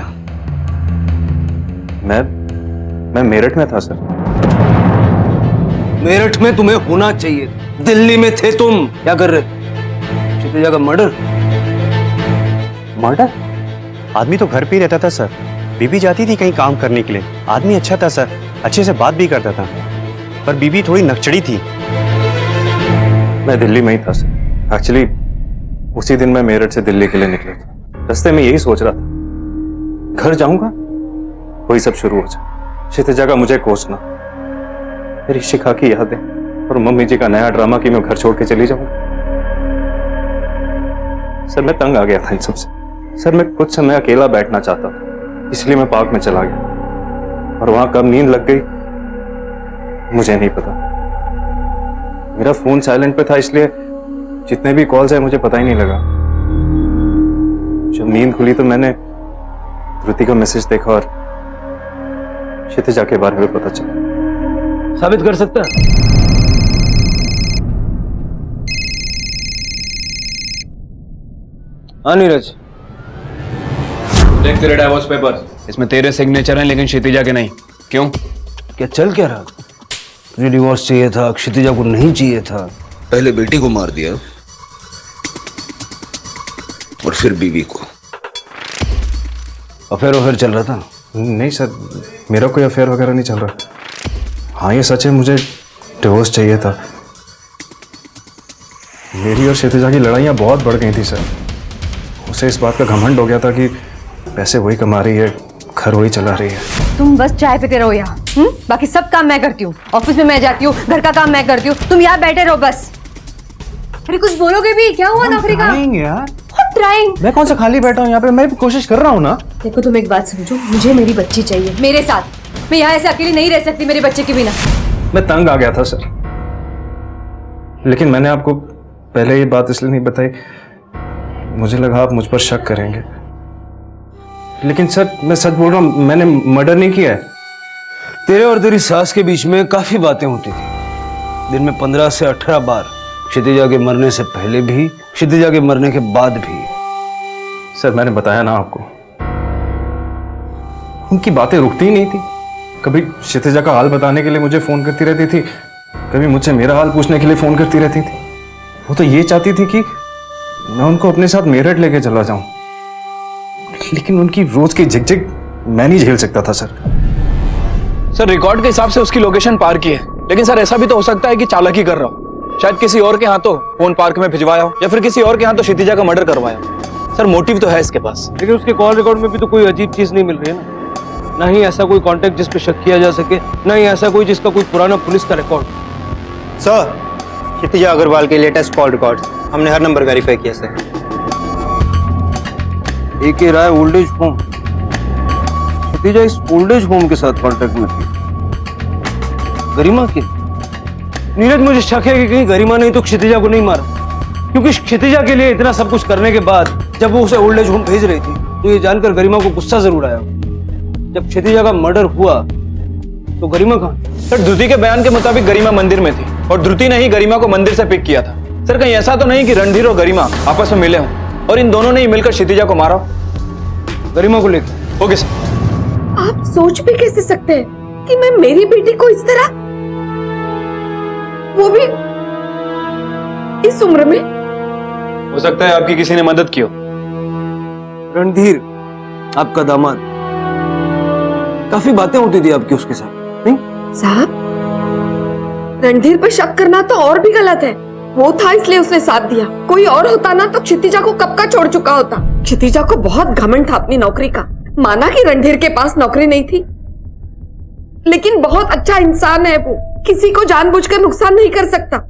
Speaker 5: मैं मेरठ में था सर।
Speaker 19: मेरठ में तुम्हें होना चाहिए, दिल्ली में थे तुम। क्या कर रहे? क्षितिजा का मर्डर?
Speaker 12: मर्डर? आदमी तो घर पे ही रहता था सर। बीबी जाती थी कहीं काम करने के लिए। आदमी अच्छा था सर, अच्छे से बात भी करता था, पर बीबी थोड़ी नकचड़ी थी।
Speaker 5: मैं दिल्ली में ही था सर। एक्चुअली उसी दिन मैं मेरठ से दिल्ली के लिए निकला था। रास्ते में यही सोच रहा था, घर जाऊंगा वही सब शुरू हो जाए। क्षितिजा का मुझे कोसना, मेरी शिखा की यादें और मम्मी जी का नया ड्रामा कि मैं घर छोड़ के चली जाऊंगा। सर मैं तंग आ गया था इन सबसे। सर मैं कुछ समय अकेला बैठना चाहता था, इसलिए मैं पार्क में चला गया और वहां कब नींद लग गई मुझे नहीं पता। मेरा फोन साइलेंट पे था, इसलिए जितने भी कॉल्स है मुझे पता ही नहीं लगा। जब नींद खुली तो मैंने ध्रुति का मैसेज देखा और क्षितिजा के बारे में पता चला।
Speaker 19: साबित कर सकता है? हाँ नीरज,
Speaker 4: देख तेरे डाइवोर्स पेपर, इसमें तेरे सिग्नेचर हैं लेकिन क्षितिजा के नहीं। क्यों?
Speaker 19: क्या चल क्या रहा? तुझे डिवोर्स चाहिए था, क्षितिजा को नहीं चाहिए था।
Speaker 11: पहले बेटी को मार दिया और फिर बीवी को।
Speaker 19: अफेयर चल रहा था?
Speaker 12: नहीं सर, मेरा कोई अफेयर वगैरह नहीं चल रहा। हाँ ये सच है, मुझे डिवोर्स चाहिए था। मेरी और क्षितिजा की लड़ाइयाँ बहुत बढ़ गई थी सर। उसे इस बात का घमंड हो गया था कि पैसे वही कमा रही है, घर वही चला रही है।
Speaker 3: तुम बस चाय पीते रहो यहाँ, बाकी सब काम मैं करती हूँ। ऑफिस में मैं जाती हूँ, घर का काम मैं करती हूँ, तुम यहाँ बैठे रहो बस। अरे कुछ बोलोगे भी? क्या हुआ नौकरी का?
Speaker 12: यार
Speaker 3: ट्राइंग।
Speaker 12: मैं कौन सा खाली बैठा हूँ यहाँ पे, मैं भी कोशिश कर रहा हूँ ना।
Speaker 3: देखो तुम एक बात समझो, मुझे मेरी बच्ची चाहिए मेरे साथ। मैं यहाँ ऐसे अकेली नहीं रह सकती मेरे बच्चे के बिना।
Speaker 12: मैं तंग आ गया था सर, लेकिन मैंने आपको पहले ये बात इसलिए नहीं बताई, मुझे लगा आप मुझ पर शक करेंगे। लेकिन सर मैं सच बोल रहा हूँ, मैंने मर्डर नहीं किया है।
Speaker 19: तेरे और तेरी सास के बीच में काफी बातें होती थी, दिन में 15 से 18 बार, क्षितिजा के मरने से पहले भी, क्षितिजा के मरने के बाद भी।
Speaker 12: सर मैंने बताया ना आपको, उनकी बातें रुकती ही नहीं थी। कभी क्षितिजा का हाल बताने के लिए मुझे फोन करती रहती थी, कभी मुझसे मेरा हाल पूछने के लिए फोन करती रहती थी। वो तो ये चाहती थी कि मैं उनको अपने साथ मेरठ लेके चला जाऊं, लेकिन उनकी रोज की झिकझिक मैं नहीं झेल सकता था सर।
Speaker 4: सर रिकॉर्ड के हिसाब से उसकी लोकेशन पार की है, लेकिन सर ऐसा भी तो हो सकता है कि चालाकी कर रहा हो। शायद किसी और के हाथों फोन पार्क में भिजवाया हो, या फिर किसी और के हाथों क्षितिजा का मर्डर करवाया हो। सर मोटिव तो है इसके पास।
Speaker 19: लेकिन उसके कॉल रिकॉर्ड में भी तो कोई अजीब चीज नहीं मिल रही है ना। ना ही ऐसा कोई कांटेक्ट जिस पे शक किया जा सके, ना ही ऐसा कोई जिसका कोई पुराना पुलिस का रिकॉर्ड।
Speaker 10: सर, क्षितिजा अग्रवाल के लेटेस्ट कॉल रिकॉर्ड्स हमने हर नंबर वेरीफाई किया सर।
Speaker 19: एक ही राय ओल्ड एज होम, क्षितिजा इस ओल्ड एज होम के साथ कांटेक्ट में थी। गरिमा की? नीरज, मुझे शक है कि कहीं गरिमा नहीं तो क्षितिजा को नहीं मारा, क्योंकि क्षितिजा के लिए इतना सब कुछ करने के बाद जब वो उसे ओल्ड एज होम भेज रही थी तो ये जानकर गरिमा को गुस्सा जरूर आया। जब क्षितिजा का मर्डर हुआ तो गरिमा कहाँ?
Speaker 4: सर धृति के बयान के मुताबिक गरिमा मंदिर में थी और धृति ने ही गरिमा को मंदिर से पिक किया था। सर कहीं ऐसा तो नहीं कि रणधीर और गरिमा आपस में मिले हों और इन दोनों ने ही मिलकर क्षितिजा को मारा?
Speaker 19: गरिमा को लेकर?
Speaker 4: Okay sir.
Speaker 22: आप सोच भी कैसे सकते हैं कि मैं मेरी बेटी को इस तरह, वो भी इस उम्र में?
Speaker 4: हो सकता है आपकी किसी ने मदद की हो।
Speaker 19: रणधीर आपका दामाद, काफी बातें होती थी आपकी उसके साथ, नहीं?
Speaker 22: साहब, रणधीर पर शक करना तो और भी गलत है। वो था इसलिए उसने साथ दिया, कोई और होता ना तो क्षितिजा को कब का छोड़ चुका होता। क्षितिजा को बहुत घमंड था अपनी नौकरी का। माना कि रणधीर के पास नौकरी नहीं थी, लेकिन बहुत अच्छा इंसान है वो, किसी को जानबूझकर नुकसान नहीं कर सकता।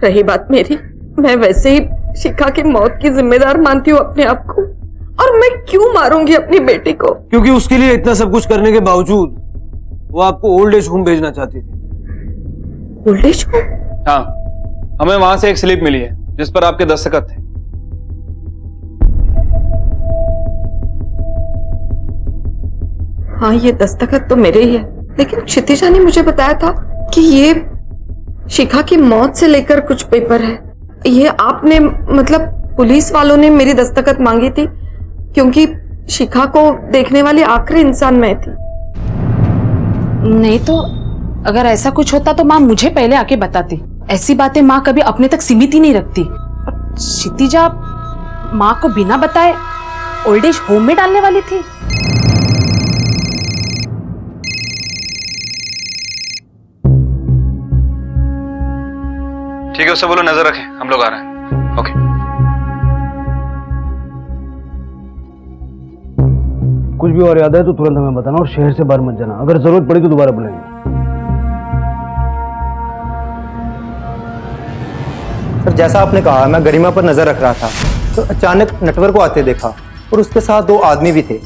Speaker 22: रही बात मेरी, मैं वैसे ही शिखा की मौत की जिम्मेदार मानती हूँ अपने आप को, और मैं क्यों मारूंगी अपनी बेटी को?
Speaker 19: क्योंकि उसके लिए इतना सब कुछ करने के बावजूद वो आपको ओल्ड एज होम भेजना चाहती थी।
Speaker 22: Old age home?
Speaker 4: हाँ, हमें वहां से एक स्लिप मिली है जिस पर आपके दस्तखत थे।
Speaker 22: हाँ, ये दस्तखत तो मेरे ही है, लेकिन क्षितिजा ने मुझे बताया था कि ये शिखा की मौत से लेकर कुछ पेपर है। ये आपने, मतलब पुलिस वालों ने मेरी दस्तखत मांगी थी, क्योंकि शिखा को देखने वाली आखिरी इंसान मैं थी।
Speaker 14: नहीं तो अगर ऐसा कुछ होता तो माँ मुझे पहले आके बताती। ऐसी बातें माँ कभी अपने तक सीमित ही नहीं रखती। और क्षितिजा माँ को बिना बताए ओल्ड एज होम में डालने वाली थी।
Speaker 4: ठीक है, उससे बोलो नजर रखें, हम लोग आ रहे हैं। ओके।
Speaker 19: कुछ भी और याद है तो तुरंत हमें बताना, और शहर से बाहर मत जाना। अगर जरूरत पड़ी तो दोबारा बुलाएंगे।
Speaker 10: सर, जैसा आपने कहा, मैं गरिमा पर नजर रख रहा था तो अचानक नटवर को आते देखा, और उसके साथ 2 आदमी भी थे।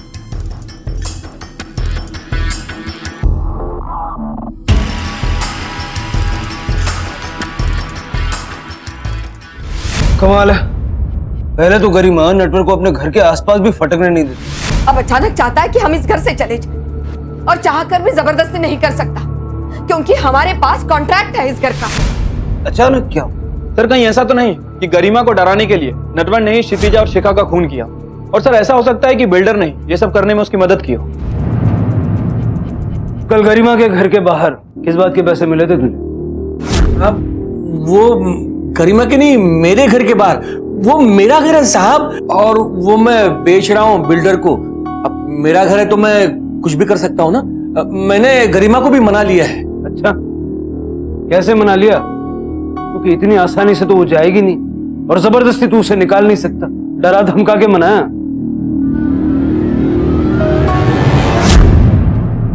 Speaker 19: कमाल है, पहले तो गरिमा नटवर को अपने घर के आसपास भी फटकने नहीं देती।
Speaker 23: अब अचानक चाहता है कि हम इस घर से चले जाएं, और चाहकर भी जबरदस्ती नहीं कर सकता, क्योंकि हमारे पास कॉन्ट्रैक्ट है इस घर का।
Speaker 19: अचानक क्या?
Speaker 4: सर कहीं ऐसा तो नहीं कि गरिमा को डराने के लिए नटवर ने ही क्षितिजा और शिखा का खून किया। और सर ऐसा हो सकता है कि बिल्डर ने ये सब करने में उसकी मदद की हो।
Speaker 19: कल गरिमा के घर के बाहर किस बात के पैसे मिले थे तुझे?
Speaker 7: अब वो गरिमा के नहीं, मेरे घर के बाहर। वो मेरा घर है साहब, और वो मैं बेच रहा हूँ बिल्डर को। अब मेरा घर है तो मैं कुछ भी कर सकता हूँ ना। मैंने गरिमा को भी मना लिया है।
Speaker 19: अच्छा, कैसे मना लिया? क्योंकि इतनी आसानी से तो वो जाएगी नहीं, और जबरदस्ती तू उसे निकाल नहीं सकता। डरा धमका के मनाया।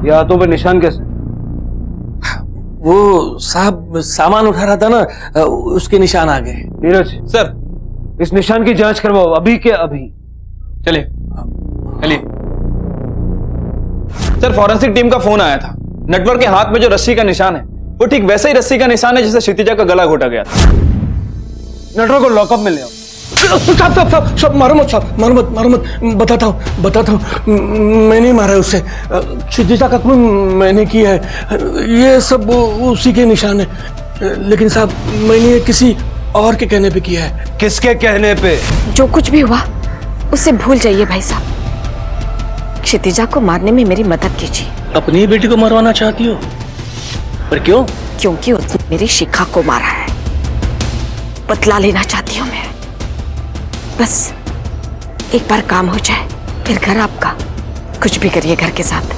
Speaker 19: ये हाथों पे निशान कैसे?
Speaker 7: वो साहब सामान उठा रहा था ना, उसके निशान आ गए।
Speaker 19: नीरज
Speaker 4: सर,
Speaker 19: इस निशान की जांच करवाओ अभी के अभी।
Speaker 4: चलिए चलिए। सर, फॉरेंसिक टीम का फोन आया था। नटवर के हाथ में जो रस्सी का निशान है वो ठीक वैसे ही रस्सी का निशान है जिससे क्षितिजा का गला घोटा गया था।
Speaker 19: नटवर को लॉकअप में ले आओ।
Speaker 7: साहब मारो मत। बताता हूँ मैंने ही मारा है उसे। क्षितिजा का खून मैंने किया है। ये सब उसी के निशान है। लेकिन साहब मैंने किसी और के कहने पे किया है।
Speaker 19: किसके कहने पे?
Speaker 23: जो कुछ भी हुआ उसे भूल जाइए भाई साहब। क्षितिजा को मारने में मेरी मदद कीजिए।
Speaker 7: अपनी ही बेटी को मरवाना चाहती हो? पर क्यों?
Speaker 23: क्योंकि उसने मेरी शिखा को मारा है। बदला लेना चाहती हूँ मैं। बस एक बार काम हो जाए, फिर घर आपका। कुछ भी करिए घर के साथ,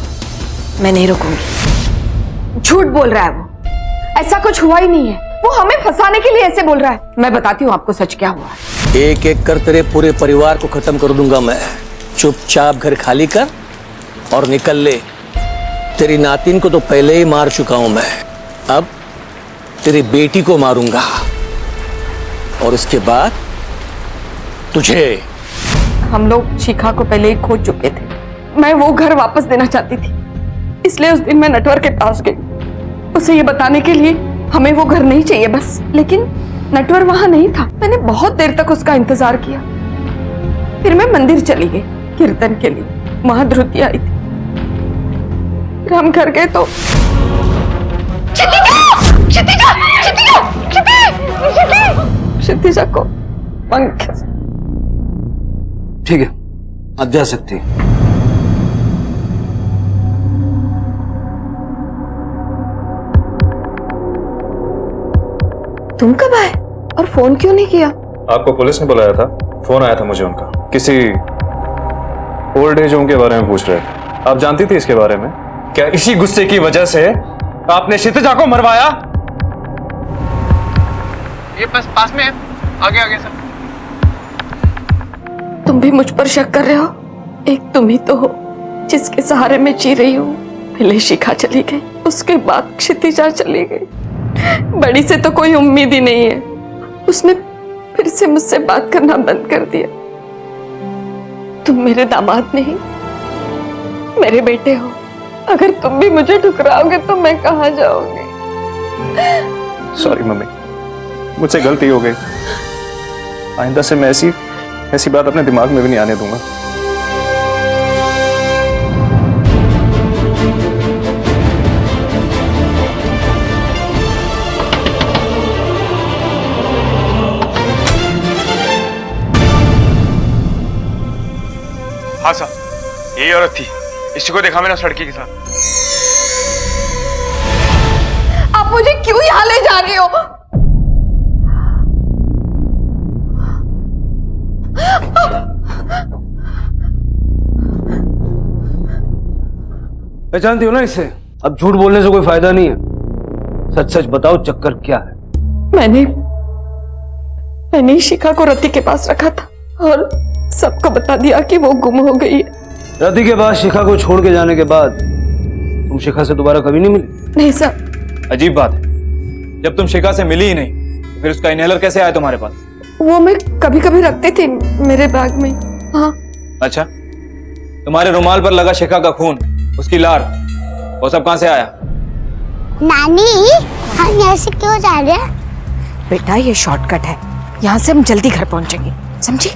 Speaker 23: मैं नहीं रुकूंगी।
Speaker 22: झूठ बोल रहा है वो। ऐसा कुछ हुआ ही नहीं है। वो हमें फंसाने के लिए ऐसे बोल रहा है। मैं बताती हूँ आपको सच क्या हुआ है।
Speaker 7: एक एक कर तेरे पूरे परिवार को खत्म कर दूंगा मैं। चुपचाप घर खाली कर और निकल ले। तेरी नातिन को तो पहले ही मार चुका हूं मैं। अब तेरी बेटी को मारूंगा और उसके बाद तुझे।
Speaker 22: हम लोग शिखा को पहले ही खो चुके थे। मैं वो घर वापस देना चाहती थी, इसलिए उस दिन मैं नटवर के पास गई उसे ये बताने के लिए हमें वो घर नहीं चाहिए बस। लेकिन नटवर वहां नहीं था। मैंने बहुत देर तक उसका इंतजार किया। फिर मैं मंदिर चली गई कीर्तन के लिए। वहां धृति आई थी। फिर हम घर गए तो क्षितिजा को पंख।
Speaker 19: ठीक है, आप जा सकती हैं।
Speaker 22: तुम कब आए और फोन क्यों नहीं किया?
Speaker 8: आपको पुलिस ने बुलाया था, फोन आया था मुझे उनका। किसी ओल्ड एज होम के बारे में पूछ रहे थे। आप जानती थी इसके बारे में? क्या इसी गुस्से की वजह से आपने क्षितिजा को मरवाया?
Speaker 15: ये बस पास में है, आगे सर।
Speaker 22: तुम भी मुझ पर शक कर रहे हो? एक तुम ही तो हो जिसके सहारे मैं जी रही हूँ। पहले शिखा चली गई, उसके बाद क्षितिजा चली गई। बड़ी से तो कोई उम्मीद ही नहीं है। उसने फिर से मुझसे बात करना बंद कर दिया। तुम मेरे दामाद नहीं, मेरे बेटे हो। अगर तुम भी मुझे ठुकराओगे तो मैं कहाँ जाऊंगी?
Speaker 8: सॉरी मम्मी, मुझसे गलती हो गई। आइंदा से मैं ऐसी बात अपने दिमाग में भी नहीं आने दूंगा।
Speaker 15: हाँ साहब, यही औरत थी। इसी को देखा मैंने उस लड़की के साथ।
Speaker 22: आप मुझे क्यों यहाँ ले जा रही हो?
Speaker 19: पहचानती हो ना इसे? अब झूठ बोलने से कोई फायदा नहीं है। सच सच बताओ, चक्कर क्या है?
Speaker 22: मैंने शिखा को रति के पास रखा था और सबको बता दिया कि वो गुम हो गई है।
Speaker 19: रति के बाद शिखा को छोड़ के जाने के बाद तुम शिखा से दोबारा कभी नहीं मिली?
Speaker 22: नहीं सर।
Speaker 4: अजीब बात है, जब तुम शिखा से मिली ही नहीं तो फिर उसका इनहेलर कैसे आया तुम्हारे पास?
Speaker 22: वो मैं कभी कभी रखती थी मेरे बैग में। हाँ।
Speaker 4: अच्छा, तुम्हारे रुमाल पर लगा शिखा का खून, उसकी लार, वो सब कहां से आया?
Speaker 13: नानी, हम यहाँ से क्यों जा रहे हैं?
Speaker 23: बेटा ये शॉर्टकट है, यहाँ से हम जल्दी घर पहुंचेंगे, समझी?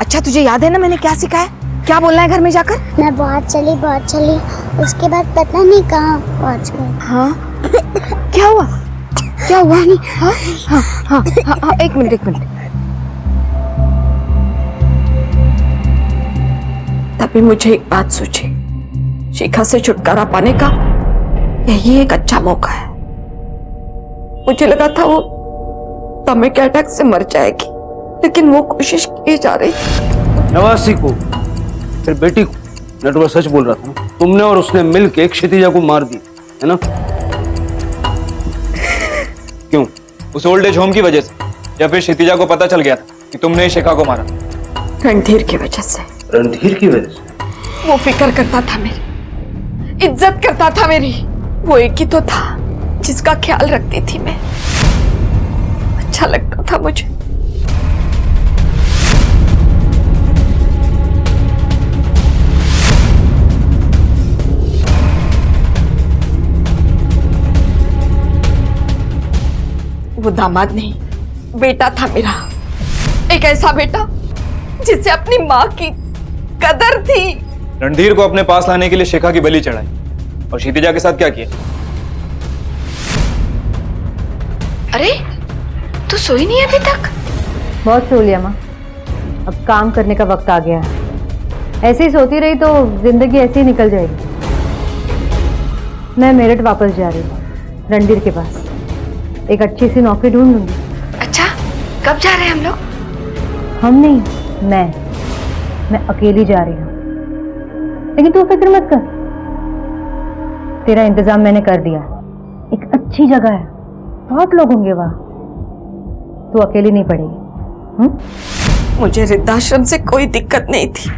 Speaker 23: अच्छा तुझे याद है ना मैंने क्या सिखाया? क्या बोलना है घर में जाकर?
Speaker 13: मैं बहुत चली, उसके बाद पता नहीं कहाँ पहुँच गई।
Speaker 23: हाँ क्या हुआ? हाँ, एक मिनट।
Speaker 22: अभी मुझे एक बात सूझी, शिखा से छुटकारा पाने का यही एक अच्छा मौका है। मुझे लगा था वो टॉमिक अटैक से मर जाएगी, लेकिन वो कोशिश की जा रही थी।
Speaker 19: नवासी को फिर बेटी को, नटवर सच बोल रहा था ना, तुमने और उसने मिलके क्षितिजा को मार दी है ना?
Speaker 4: क्यों? उस ओल्ड एज होम की वजह से, या फिर क्षितिजा को पता चल गया था कि तुमने ही शिखा को मारा?
Speaker 22: रणधीर की वजह से।
Speaker 19: रणधीर की वजह से?
Speaker 22: वो फिक्र करता था मेरी, इज्जत करता था मेरी। वो एक ही तो था जिसका ख्याल रखती थी मैं। अच्छा लगता था मुझे। वो दामाद नहीं, बेटा था मेरा। एक ऐसा बेटा जिसे अपनी माँ की कदर थी।
Speaker 4: रणधीर को अपने पास लाने के लिए शिखा की बलि चढ़ाई, और क्षितिजा के साथ क्या किया?
Speaker 17: अरे तू सोई नहीं अभी तक?
Speaker 16: बहुत सो लिया माँ, अब काम करने का वक्त आ गया है। ऐसे ही सोती रही तो जिंदगी ऐसे ही निकल जाएगी। मैं मेरठ वापस जा रही हूँ, रणधीर के पास। एक अच्छी सी नौकरी ढूंढ लूंगी।
Speaker 17: अच्छा, कब जा रहे हैं हम लोग?
Speaker 16: हम नहीं, मैं अकेली जा रही हूँ। लेकिन तू फिक्र मत कर, तेरा इंतजाम मैंने कर दिया। एक अच्छी जगह है, बहुत लोग होंगे वहां, तू अकेली नहीं पड़ेगी।
Speaker 22: मुझे वृद्धाश्रम से कोई दिक्कत नहीं थी,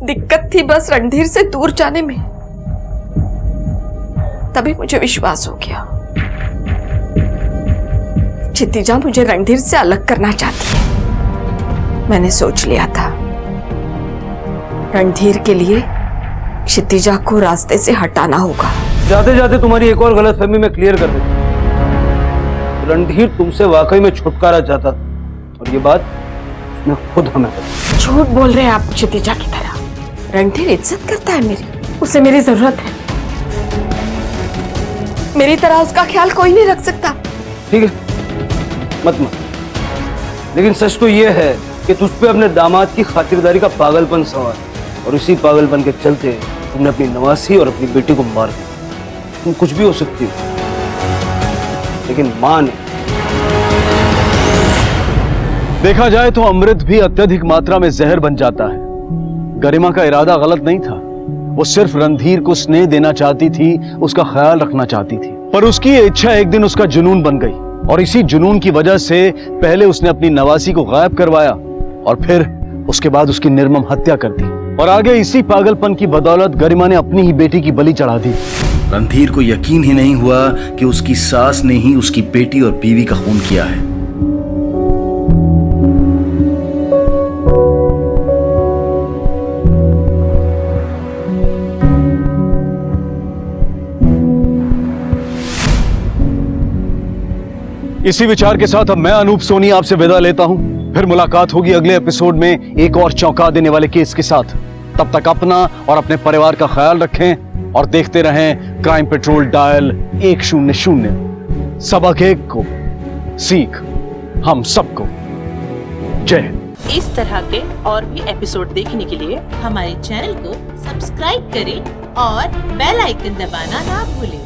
Speaker 22: दिक्कत थी बस रणधीर से दूर जाने में। तभी मुझे विश्वास हो गया, क्षितिजा मुझे रणधीर से अलग करना चाहती है। मैंने सोच लिया था, रणधीर के लिए क्षितिजा को रास्ते से हटाना होगा।
Speaker 19: जाते जाते तुम्हारी एक और गलतफहमी में क्लियर कर देता। रणधीर तुमसे वाकई में छुटकारा चाहता था, और ये बात उसने खुद हमें बताई।
Speaker 22: झूठ बोल रहे हैं आप क्षितिजा की तरह। रणधीर इज्जत करता है मेरी, उसे मेरी जरूरत है। मेरी तरह उसका ख्याल कोई नहीं रख सकता।
Speaker 19: ठीक है, मत। लेकिन सच तो यह है कि तुझ पे अपने दामाद की खातिरदारी का पागलपन सवार, और इसी पागलपन के चलते तुमने अपनी नवासी और अपनी बेटी को मार दिया। तुम कुछ भी हो सकती हो, लेकिन मां ने।
Speaker 1: देखा जाए तो अमृत भी अत्यधिक मात्रा में जहर बन जाता है। गरिमा का इरादा गलत नहीं था, वो सिर्फ रणधीर को स्नेह देना चाहती थी, उसका ख्याल रखना चाहती थी। पर उसकी ये इच्छा एक दिन उसका जुनून बन गई, और इसी जुनून की वजह से पहले उसने अपनी नवासी को गायब करवाया, और फिर उसके बाद उसकी निर्मम हत्या कर दी, और आगे इसी पागलपन की बदौलत गरिमा ने अपनी ही बेटी की बलि चढ़ा दी।
Speaker 20: रणधीर को यकीन ही नहीं हुआ कि उसकी सास ने ही उसकी बेटी और बीवी का खून किया है।
Speaker 1: इसी विचार के साथ अब मैं अनूप सोनी आपसे विदा लेता हूं। फिर मुलाकात होगी अगले एपिसोड में एक और चौंका देने वाले केस के साथ। तब तक अपना और अपने परिवार का ख्याल रखें और देखते रहें क्राइम पेट्रोल डायल 100। सबक एक को सीख हम सबको। जय हिंद।
Speaker 21: इस तरह के और भी एपिसोड देखने के लिए हमारे चैनल को सब्सक्राइब करें और बेल आइकन दबाना ना भूलें।